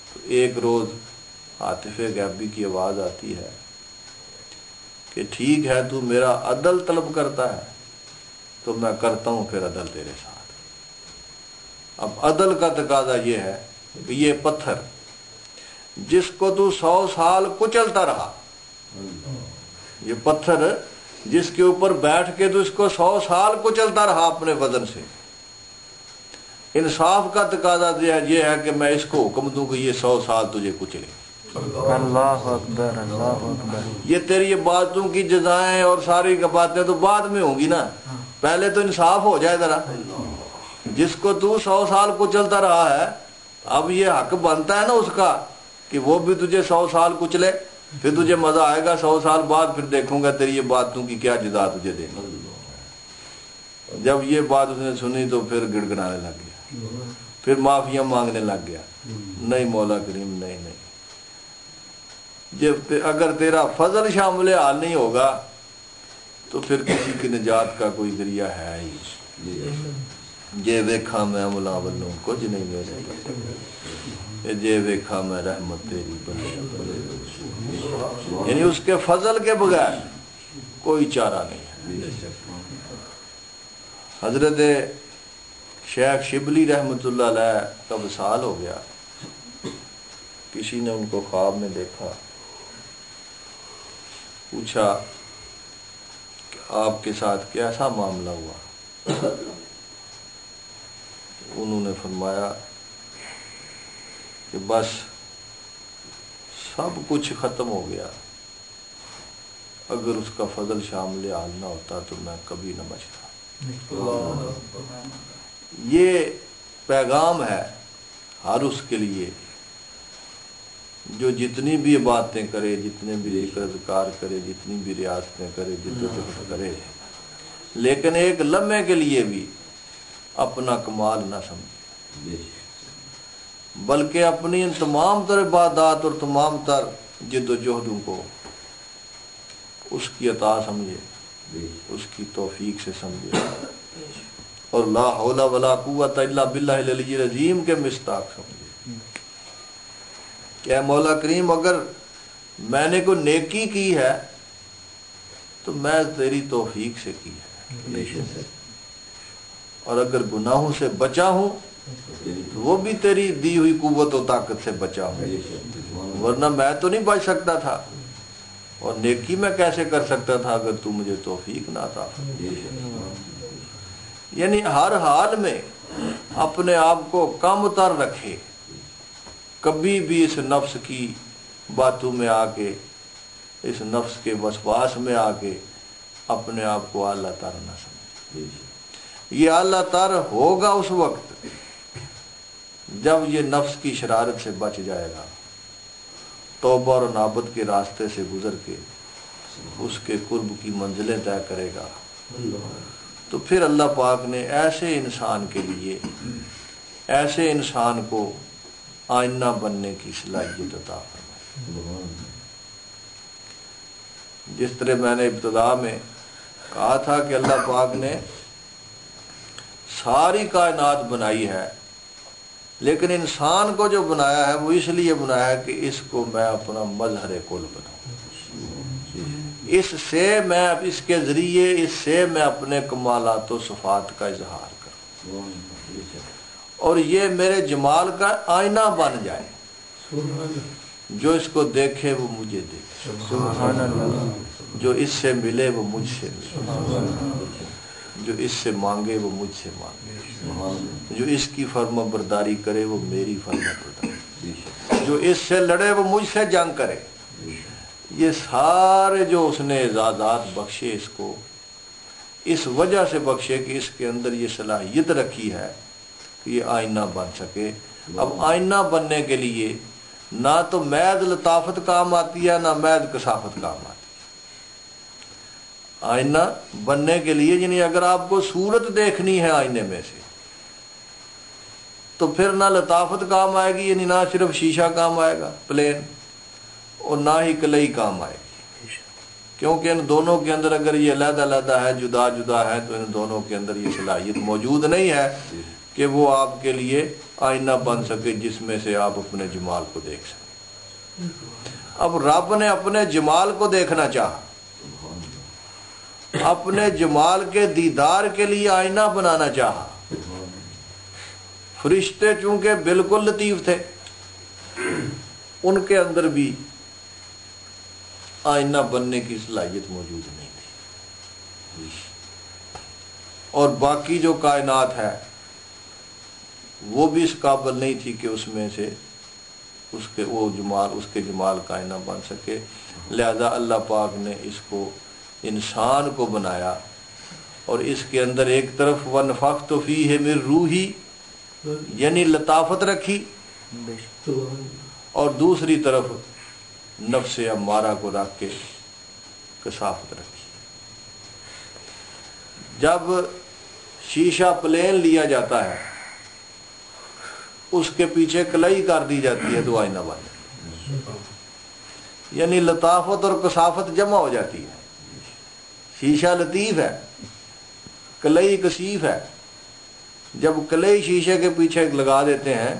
A: تو ایک روز عاطف غیبی کی آواز آتی ہے کہ ٹھیک ہے تو میرا عدل طلب کرتا ہے تو میں کرتا ہوں پھر عدل تیرے ساتھ. اب عدل کا تقاضا یہ ہے کہ یہ پتھر جس کو تو 100 سال کچلتا رہا، یہ پتھر جس کے اوپر بیٹھ کے تو اس کو 100 سال کچلتا رہا اپنے وزن سے، انصاف کا تقاضا یہ ہے کہ میں اس کو حکم دوں کہ یہ 100 سال تجھے کچلے.
B: اللہ اکبر اللہ اکبر.
A: یہ تیری یہ باتوں کی جزائیں اور ساری باتیں تو بعد میں ہوں گی نا, پہلے تو انصاف ہو جائے ذرا. جس کو تو 100 سال کچلتا رہا ہے, اب یہ حق بنتا ہے نا اس کا کہ وہ بھی تجھے 100 سال کچلے, پھر تجھے مزہ آئے گا 100 سال بعد, پھر دیکھوں گا تیری یہ باتوں کی کیا جزا تجھے دے. جب یہ بات اس نے سنی تو پھر گڑ گڑانے لگ گیا, پھر معافیاں مانگنے لگ گیا. نہیں مولا کریم, نہیں نہیں, جب اگر تیرا فضل شامل حال نہیں ہوگا تو پھر کسی کی نجات کا کوئی ذریعہ ہے ہی. جے ویکھا میں ملا ولوں کچھ نہیں میرے بلے, جے ویکھا میں رحمت تیری بلے بلے. یعنی اس کے فضل کے بغیر کوئی چارہ نہیں ہے. حضرت شیخ شبلی رحمۃ اللہ علیہ کا وصال ہو گیا. کسی نے ان کو خواب میں دیکھا, پوچھا کہ آپ کے ساتھ کیسا معاملہ ہوا. انہوں نے فرمایا کہ بس سب کچھ ختم ہو گیا, اگر اس کا فضل شامل حال نہ ہوتا تو میں کبھی نہ بچتا. یہ پیغام ہے ہر اس کے لیے جو جتنی بھی باتیں کرے, جتنے بھی ذکر اذکار کرے, جتنی بھی ریاستیں کرے, جتنے کرے, لیکن ایک لمحے کے لیے بھی اپنا کمال نہ سمجھے, بلکہ اپنی ان تمام تر عبادات اور تمام تر جد و جہدوں کو اس کی عطا سمجھے, اس کی توفیق سے سمجھے, اور لا حول ولا قوت الا باللہ العلی العظیم کے مصداق سمجھے کہ اے مولا کریم, اگر میں نے کوئی نیکی کی ہے تو میں تیری توفیق سے کی ہے, اور اگر گناہوں سے بچا ہوں تو وہ بھی تیری دی ہوئی قوت و طاقت سے بچا ہوں, ورنہ میں تو نہیں بچ سکتا تھا, اور نیکی میں کیسے کر سکتا تھا اگر تو مجھے توفیق نہ عطا فرمائے. یعنی ہر حال میں اپنے آپ کو کم تر رکھے, کبھی بھی اس نفس کی باتوں میں آ کے, اس نفس کے وسواس میں آ کے اپنے آپ کو اعلیٰ تر نہ سمجھے. یہ اعلیٰ تر ہوگا اس وقت جب یہ نفس کی شرارت سے بچ جائے گا, توبہ اور نابت کے راستے سے گزر کے اس کے قرب کی منزلیں طے کرے گا, تو پھر اللہ پاک نے ایسے انسان کے لیے, ایسے انسان کو آئینہ بننے کی صلاحیت عطا فرمائی. جس طرح میں نے ابتدا میں کہا تھا کہ اللہ پاک نے ساری کائنات بنائی ہے, لیکن انسان کو جو بنایا ہے وہ اس لیے بنایا ہے کہ اس کو میں اپنا مظہر کل بناؤں, اس سے میں, اس کے ذریعے اس سے میں اپنے کمالات و صفات کا اظہار کروں, اور یہ میرے جمال کا آئینہ بن جائے. جو اس کو دیکھے وہ مجھے دیکھے, جو اس سے ملے وہ مجھ سے ملے, جو اس سے مانگے وہ مجھ سے مانگے, جو اس کی فرما برداری کرے وہ میری فرما برداری, جو اس سے لڑے وہ مجھ سے جنگ کرے. یہ سارے جو اس نے اعزازات بخشے اس کو, اس وجہ سے بخشے کہ اس کے اندر یہ صلاحیت رکھی ہے کہ یہ آئینہ بن سکے. اب آئینہ بننے کے لیے نہ تو محض لطافت کام آتی ہے, نہ محض کثافت کام آتی ہے. آئینہ بننے کے لیے یعنی اگر آپ کو صورت دیکھنی ہے آئینے میں سے تو پھر نہ لطافت کام آئے گی, یعنی نہ صرف شیشہ کام آئے گا پلین, اور نہ ہی کلئی کام آئے گی, کیونکہ ان دونوں کے اندر اگر یہ علیحدہ علیحدہ ہے, جدا جدا ہے, تو ان دونوں کے اندر یہ صلاحیت موجود نہیں ہے کہ وہ آپ کے لیے آئینہ بن سکے جس میں سے آپ اپنے جمال کو دیکھ سکیں. اب رب نے اپنے جمال کو دیکھنا چاہا, اپنے جمال کے دیدار کے لیے آئینہ بنانا چاہا. فرشتے چونکہ بالکل لطیف تھے, ان کے اندر بھی آئینہ بننے کی صلاحیت موجود نہیں تھی, اور باقی جو کائنات ہے وہ بھی اس قابل نہیں تھی کہ اس میں سے اس کے جمال کا آئینہ بن سکے۔ لہذا اللہ پاک نے اس کو انسان کو بنایا اور اس کے اندر ایک طرف وَنَفَخْتُ فِيهِ مِن رُوحِي یعنی لطافت رکھی، اور دوسری طرف نفس امارہ کو رکھ کے کثافت رکھی۔ جب شیشہ پلین لیا جاتا ہے اس کے پیچھے کلائی کر دی جاتی ہے تو آئینہ بن جاتا ہے، یعنی لطافت اور کثافت جمع ہو جاتی ہے۔ شیشہ لطیف ہے، کلائی کثیف ہے، جب کلائی شیشے کے پیچھے لگا دیتے ہیں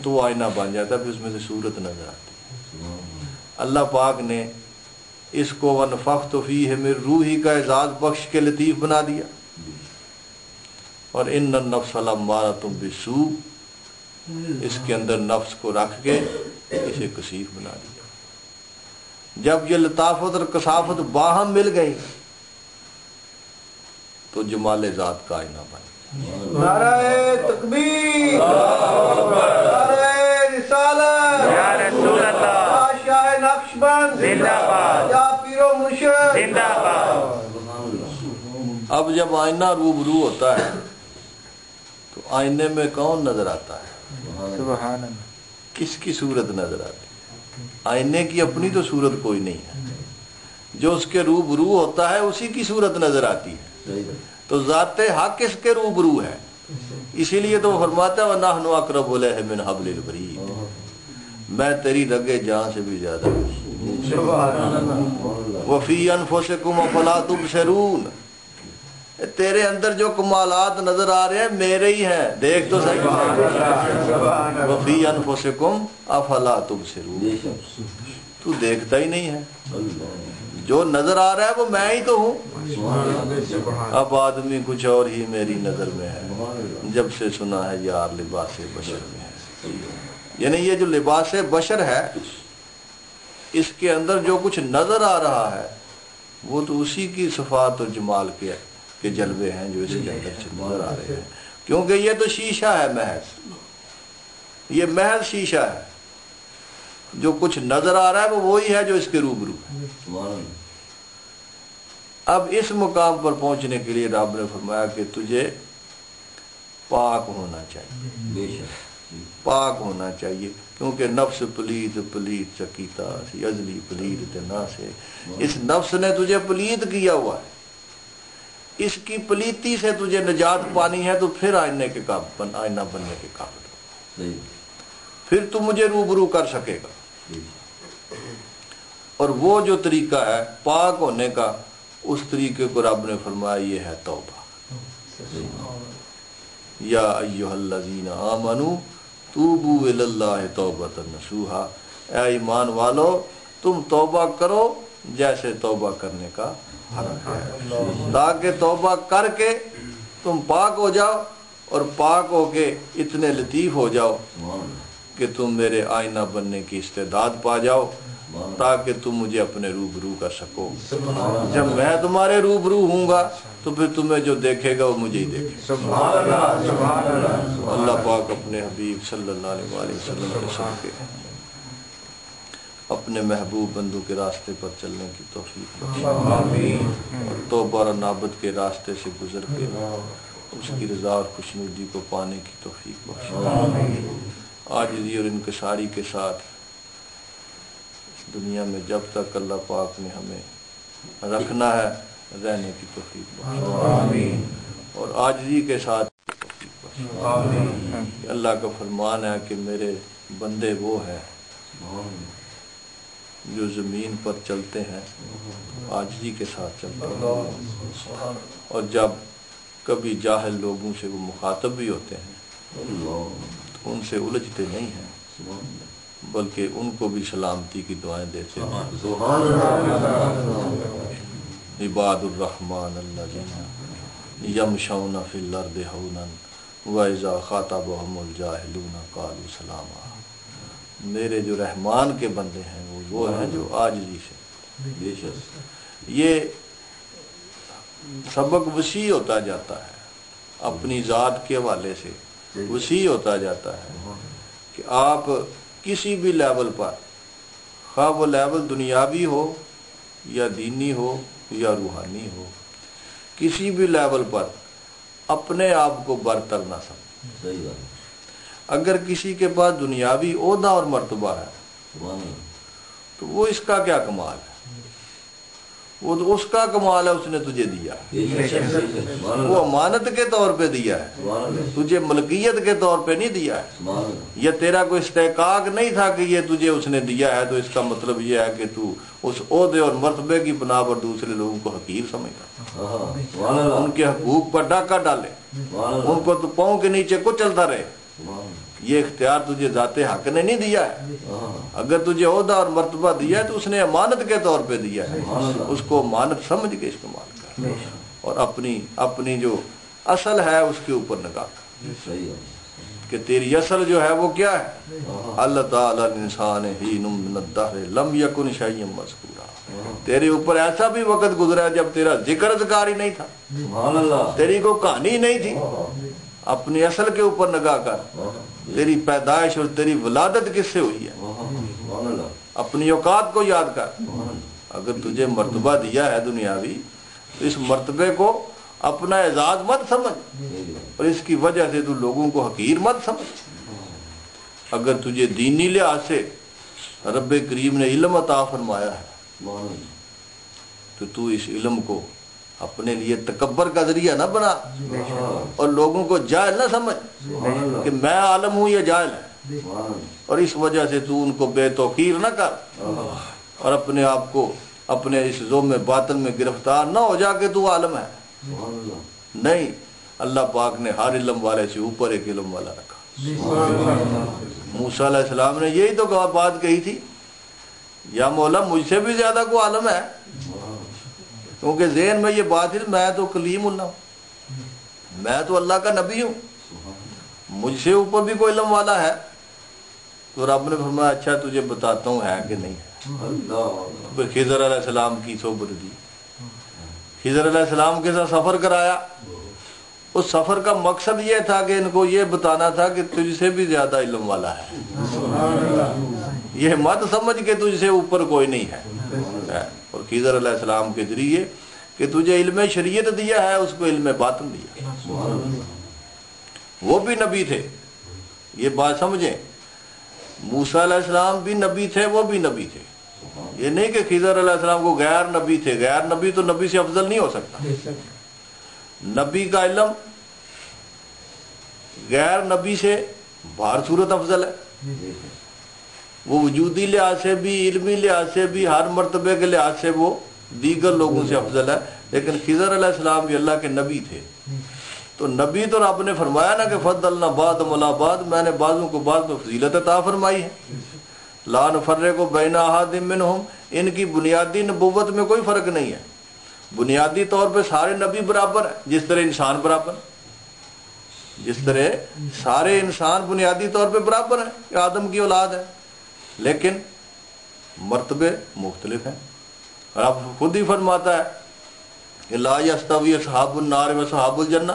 A: تو آئینہ بن جاتا ہے، پھر اس میں سے صورت نظر آتی ہے۔ اللہ پاک نے اس کو وَنَفَخْتُ فِيهِ مِن رُوحِي کا اعزاز بخش کے لطیف بنا دیا، اور اِنَّ النَّفْسَ لَأَمَّارَةٌ بِالسُّوءِ اس کے اندر نفس کو رکھ کے اسے کثیف بنا دیا۔ جب یہ لطافت اور کثافت باہم مل گئی تو جمال ذات کا آئینہ بن گیا۔
C: نعرہ تکبیر، نعرہ رسالت،
B: یا رسول اللہ،
C: شاہ نقشبند
B: زندہ باد،
C: یا پیر و مرشد
B: زندہ باد۔
A: اب جب آئینہ روبرو ہوتا ہے تو آئینے میں کون نظر آتا ہے؟
B: سبحان اللہ۔
A: کس کی صورت نظر آتی ہے؟ آئینے کی اپنی تو صورت کوئی نہیں ہے، جو اس کے روبرو ہوتا ہے اسی کی صورت نظر آتی ہے، تو ذات حق اس کے روبرو ہے، اسی لیے تو وہ فرماتا ہے وَنَحْنُ أَقْرَبُ إِلَيْهِ مِنْ حَبْلِ الْوَرِيدِ میں تیری رگے جان سے بھی زیادہ وَفِي أَنفُسِكُمْ أَفَلَا تُبْصِرُونَ تیرے اندر جو کمالات نظر آ رہے ہیں میرے ہی ہیں، دیکھ تو صحیح۔ وَفِي أَنفُسِكُمْ أَفَلَا تُبْصِرُونَ تو دیکھتا ہی نہیں ہے، جو نظر آ رہا ہے وہ میں ہی تو ہوں۔ اب آدمی کچھ اور ہی میری نظر میں ہے، جب سے سنا ہے یار لباس بشر میں ہے، یعنی یہ جو لباس بشر ہے اس کے اندر جو کچھ نظر آ رہا ہے وہ تو اسی کی صفات اور جمال کے جلوے ہیں جو اس کے اندر سے نظر آ رہے ہیں، کیونکہ یہ تو شیشہ ہے محض، یہ محض شیشہ ہے، جو کچھ نظر آ رہا ہے وہ وہی ہے جو اس کے روبرو ہے۔ اب اس مقام پر پہنچنے کے لیے رب نے فرمایا کہ تجھے پاک ہونا چاہیے، پاک ہونا چاہیے، کیونکہ نفس پلید پلید چکیتا سی ازلی پلید تنا سے، اس نفس نے تجھے پلید کیا ہوا ہے، اس کی پلیتی سے تجھے نجات پانی ہے، تو پھر آئینہ بننے کے قابل ہو، پھر تو مجھے روبرو کر سکے گا۔ اور وہ جو طریقہ ہے پاک ہونے کا، اس طریقے کو رب نے فرمایا یہ ہے توبہ۔ یا ایھا الذین آمنوا توبوا الی اللہ توبۃ نصوحا اے ایمان والو تم توبہ کرو جیسے توبہ کرنے کا حق ہے، تاکہ توبہ کر کے تم پاک ہو جاؤ، اور پاک ہو کے اتنے لطیف ہو جاؤ کہ تم میرے آئینہ بننے کی استعداد پا جاؤ، تاکہ تم مجھے اپنے روبرو کر سکو۔ جب میں تمہارے روبرو ہوں گا تو پھر تمہیں جو دیکھے گا وہ مجھے ہی دیکھے گا۔ اللہ پاک اپنے حبیب صلی اللہ علیہ وسلم کے صدقے اپنے محبوب بندوں کے راستے پر چلنے کی توفیق بخشے، اور توبہ اور نابت کے راستے سے گزر کے اس کی رضا اور خوشنودی کو پانے کی توفیق بخشے۔ عاجزی اور انکساری کے ساتھ دنیا میں جب تک اللہ پاک نے ہمیں رکھنا ہے رہنے کی توفیق بخشے، اور عاجزی کے ساتھ توفیق بخشے۔ اللہ کا فرمان ہے کہ میرے بندے وہ ہیں جو زمین پر چلتے ہیں عاجزی کے ساتھ چلتے ہیں، اور جب کبھی جاہل لوگوں سے وہ مخاطب بھی ہوتے ہیں تو ان سے الجھتے نہیں ہیں، بلکہ ان کو بھی سلامتی کی دعائیں دیتے ہیں۔ عباد الرحمن الذین یمشون فی الارض ہونا واذا خاطبهم الجاہلون قالوا سلاما میرے جو رحمان کے بندے ہیں وہ ہیں جو عاجزی سے، یہ سبق وسیع ہوتا جاتا ہے، اپنی ذات کے حوالے سے وسیع ہوتا جاتا ہے کہ آپ کسی بھی لیول پر، خواہ وہ لیول دنیاوی ہو یا دینی ہو یا روحانی ہو، کسی بھی لیول پر اپنے آپ کو برتر نہ سمجھ۔ اگر کسی کے پاس دنیاوی عہدہ اور مرتبہ ہے تو وہ اس کا کیا کمال ہے؟ وہ تو اس کا کمال ہے، اس نے تجھے دیا ہے، وہ امانت کے طور پہ دیا ہے، تجھے ملکیت کے طور پہ نہیں دیا ہے۔ یہ تیرا کوئی استحقاق نہیں تھا کہ یہ تجھے اس نے دیا ہے، تو اس کا مطلب یہ ہے کہ تو اس عہدے اور مرتبے کی بنا پر دوسرے لوگوں کو حقیر سمجھتا، ان کے حقوق پر ڈاکہ ڈالے، ان کو تو پاؤں کے نیچے کچلتا رہے۔ یہ اختیار تجھے ذات حق نے نہیں دیا ہے۔ اگر تجھے عہدہ اور مرتبہ دیا ہے تو اس نے امانت کے طور پہ دیا ہے، اس کو امانت سمجھ کے استعمال کر، اور اپنی جو اصل ہے اس کے اوپر نگاہ کر کہ تیری اصل جو ہے وہ کیا ہے۔ اللہ تعالی الانسان حین من الدہر لم یکن شیئا مذکورا، تیرے اوپر ایسا بھی وقت گزرا ہے جب تیرا ذکر اذکار ہی نہیں تھا، تیری کوئی کہانی نہیں تھی۔ اپنی اصل کے اوپر نگاہ کر، تیری پیدائش اور تیری ولادت کس سے ہوئی ہے، اپنی اوقات کو یاد کر۔ اگر تجھے مرتبہ دیا ہے دنیاوی تو اس مرتبے کو اپنا اعزاز مت سمجھ، اور اس کی وجہ سے تو لوگوں کو حقیر مت سمجھ۔ اگر تجھے دینی لحاظ سے رب کریم نے علم عطا فرمایا ہے تو تو اس علم کو اپنے لیے تکبر کا ذریعہ نہ بنا، اور لوگوں کو جاہل نہ سمجھ کہ میں عالم ہوں یا جاہل ہے، اور اس وجہ سے تو ان کو بے توقیر نہ کر، اور اپنے آپ کو اپنے اس ذوم باطن میں گرفتار نہ ہو جا کہ تو عالم ہے۔ نہیں، اللہ پاک نے ہر علم والے سے اوپر ایک علم والا رکھا۔ موسیٰ علیہ السلام نے یہی تو بات کہی تھی، یا مولا مجھ سے بھی زیادہ کو عالم ہے، کیونکہ ذہن میں یہ بات ہے میں تو کلیم اللہ ہوں، میں تو اللہ کا نبی ہوں، مجھ سے اوپر بھی کوئی علم والا ہے۔ تو رب نے فرمایا اچھا تجھے بتاتا ہوں ہے کہ نہیں ہے۔ پھر خضر علیہ السلام کی صحبت دی، خضر علیہ السلام کے ساتھ سفر کرایا۔ اس سفر کا مقصد یہ تھا کہ ان کو یہ بتانا تھا کہ تجھ سے بھی زیادہ علم والا ہے، یہ مت سمجھ کہ تجھ سے اوپر کوئی نہیں ہے۔ اور خضر علیہ السلام کے ذریعے کہ تجھے علم شریعت دیا ہے، اس کو علم باطن دیا۔ وہ بھی نبی تھے، یہ بات سمجھیں، موسیٰ علیہ السلام بھی نبی تھے، وہ بھی نبی تھے۔ یہ نہیں کہ خضر علیہ السلام کو غیر نبی تھے، غیر نبی تو نبی سے افضل نہیں ہو سکتا۔ نبی کا علم غیر نبی سے بہر صورت افضل ہے، وہ وجودی لحاظ سے بھی، علمی لحاظ سے بھی، ہر مرتبے کے لحاظ سے وہ دیگر لوگوں سے افضل ہے۔ لیکن خضر علیہ السلام بھی اللہ کے نبی تھے، تو نبی تو رب نے فرمایا نا کہ فضلنا بعضهم علی بعض، میں نے بعضوں کو بعض میں فضیلت عطا فرمائی ہے۔ لا نفرق بین احد منہم، ان کی بنیادی نبوت میں کوئی فرق نہیں ہے، بنیادی طور پہ سارے نبی برابر ہیں، جس طرح انسان برابر، جس طرح سارے انسان بنیادی طور پہ برابر ہیں کہ آدم کی اولاد ہے، لیکن مرتبے مختلف ہیں۔ اور اب خود ہی فرماتا ہے کہ لا یستوی اصحاب النار و اصحاب الجنہ،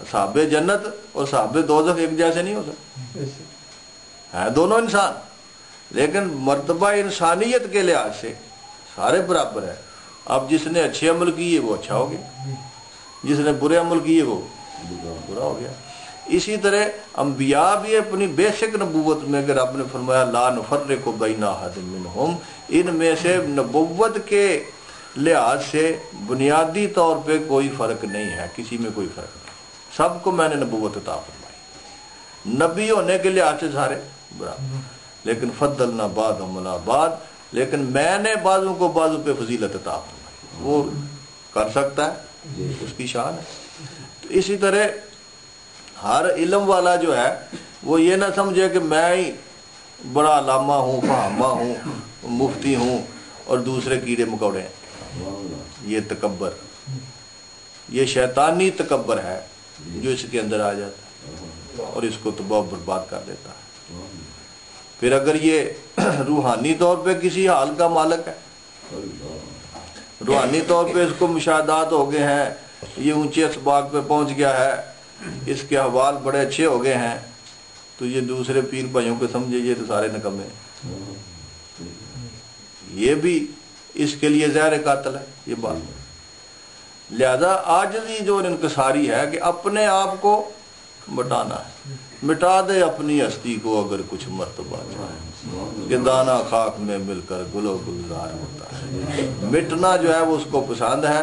A: اصحاب جنت اور صحاب دوزخ ایک جیسے نہیں ہو سکتے، ہیں دونوں انسان، لیکن مرتبہ انسانیت کے لحاظ سے سارے برابر ہیں۔ اب جس نے اچھے عمل کیے وہ اچھا ہو گیا، جس نے برے عمل کیے وہ برا ہو گیا۔ اسی طرح انبیاء بھی اپنی بیسک نبوت میں کہ رب نے فرمایا لا نفرق بین احد منہم، ان میں سے نبوت کے لحاظ سے بنیادی طور پہ کوئی فرق نہیں ہے، کسی میں کوئی فرق نہیں، سب کو میں نے نبوت عطا فرمائی، نبی ہونے کے لحاظ سے سارے برابر، لیکن فضلنا بعضهم علی بعض، لیکن میں نے بعضوں کو بعضوں پہ فضیلت عطا فرمائی۔ وہ کر سکتا ہے، اس کی شان ہے۔ تو اسی طرح ہر علم والا جو ہے وہ یہ نہ سمجھے کہ میں ہی بڑا علامہ ہوں، فہامہ ہوں، مفتی ہوں، اور دوسرے کیڑے مکوڑے ہیں۔ یہ تکبر، یہ شیطانی تکبر ہے جو اس کے اندر آ جاتا ہے اور اس کو تباہ برباد کر دیتا ہے۔ پھر اگر یہ روحانی طور پہ کسی حال کا مالک ہے، روحانی طور پہ اس کو مشاہدات ہو گئے ہیں، یہ اونچے اسباق پہ پہنچ گیا ہے، اس کے احوال بڑے اچھے ہو گئے ہیں، تو یہ دوسرے پیر بھائیوں کو سمجھے یہ تو سارے نکمے ہیں، یہ بھی اس کے لیے زہر قاتل ہے یہ بات۔ لہذا عاجزی جو انکساری ہے کہ اپنے آپ کو مٹانا ہے، مٹا دے اپنی ہستی کو اگر کچھ مرتبہ چاہے کہ دانا خاک میں مل کر گل و گلزار ہوتا ہے۔ مٹنا جو ہے وہ اس کو پسند ہے،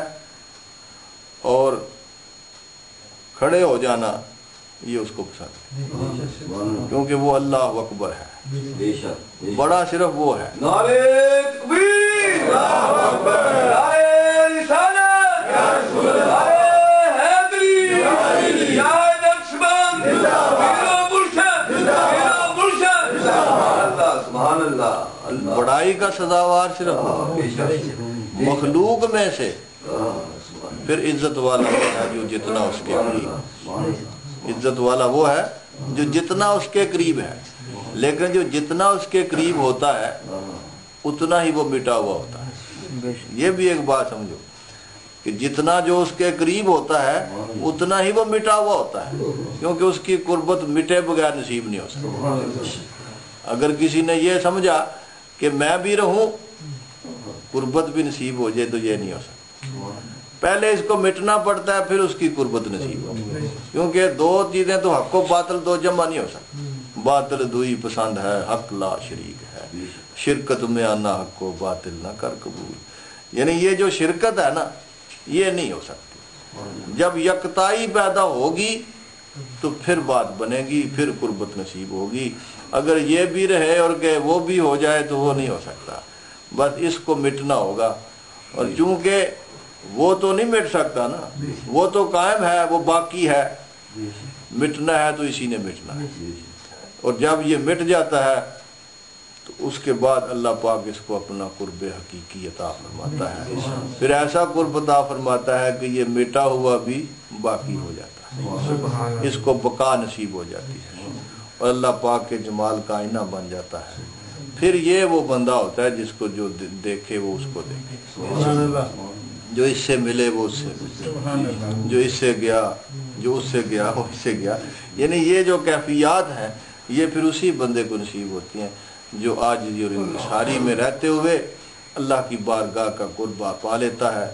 A: اور کھڑے ہو جانا یہ اس کو پسند ہے، کیونکہ وہ اللہ اکبر ہے، بڑا صرف وہ ہے۔
C: نعرے تکبیر، اللہ اکبر، نعرے رسالت، نعرے حیدری، یا نقشبند، میرا مرشد، میرا مرشد، سبحان اللہ۔
A: بڑائی کا سزاوار صرف مخلوق میں سے پھر عزت والا وہ ہے جو جتنا اس کے قریب، عزت والا وہ ہے جو جتنا اس کے قریب ہے، لیکن جو جتنا اس کے قریب ہوتا ہے اتنا ہی وہ مٹا ہوا ہوتا ہے۔ یہ بھی ایک بات سمجھو کہ جتنا جو اس کے قریب ہوتا ہے اتنا ہی وہ مٹا ہوا ہوتا ہے، کیونکہ اس کی قربت مٹے بغیر نصیب نہیں ہو سکتی۔ اگر کسی نے یہ سمجھا کہ میں بھی رہوں قربت بھی نصیب ہو جائے تو یہ نہیں ہو سکتا، پہلے اس کو مٹنا پڑتا ہے پھر اس کی قربت نصیب ہو، کیونکہ دو چیزیں تو حق و باطل دو جمع نہیں ہو سکتی، باطل دوئی پسند ہے حق لا شریک ہے، شرکت میں آنا حق و باطل نہ کر قبول، یعنی یہ جو شرکت ہے نا یہ نہیں ہو سکتی۔ جب یکتائی پیدا ہوگی تو پھر بات بنے گی، پھر قربت نصیب ہوگی۔ اگر یہ بھی رہے اور کہ وہ بھی ہو جائے تو وہ نہیں ہو سکتا، بس اس کو مٹنا ہوگا، اور چونکہ وہ تو نہیں مٹ سکتا نا، وہ تو قائم ہے، وہ باقی ہے، مٹنا ہے تو اسی نے مٹنا ہے، اور جب یہ مٹ جاتا ہے تو اس کے بعد اللہ پاک اس کو اپنا قرب حقیقی عطا فرماتا ہے، پھر ایسا قرب عطا فرماتا ہے کہ یہ مٹا ہوا بھی باقی ہو جاتا ہے، اس کو بقا نصیب ہو جاتی ہے، اور اللہ پاک کے جمال کا آئینہ بن جاتا ہے۔ پھر یہ وہ بندہ ہوتا ہے جس کو جو دیکھے وہ اس کو دیکھے، جو اس سے ملے وہ اس سے ملے، جو اس سے گیا جو اس سے گیا وہ اس سے گیا، یعنی یہ جو کیفیات ہیں یہ پھر اسی بندے کو نصیب ہوتی ہیں جو عاجزی اور انکساری میں رہتے ہوئے اللہ کی بارگاہ کا قرب پا لیتا ہے،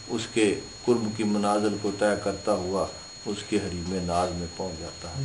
A: اس کے قرب کی منازل کو طے کرتا ہوا اس کے حریم ناز میں پہنچ جاتا ہے۔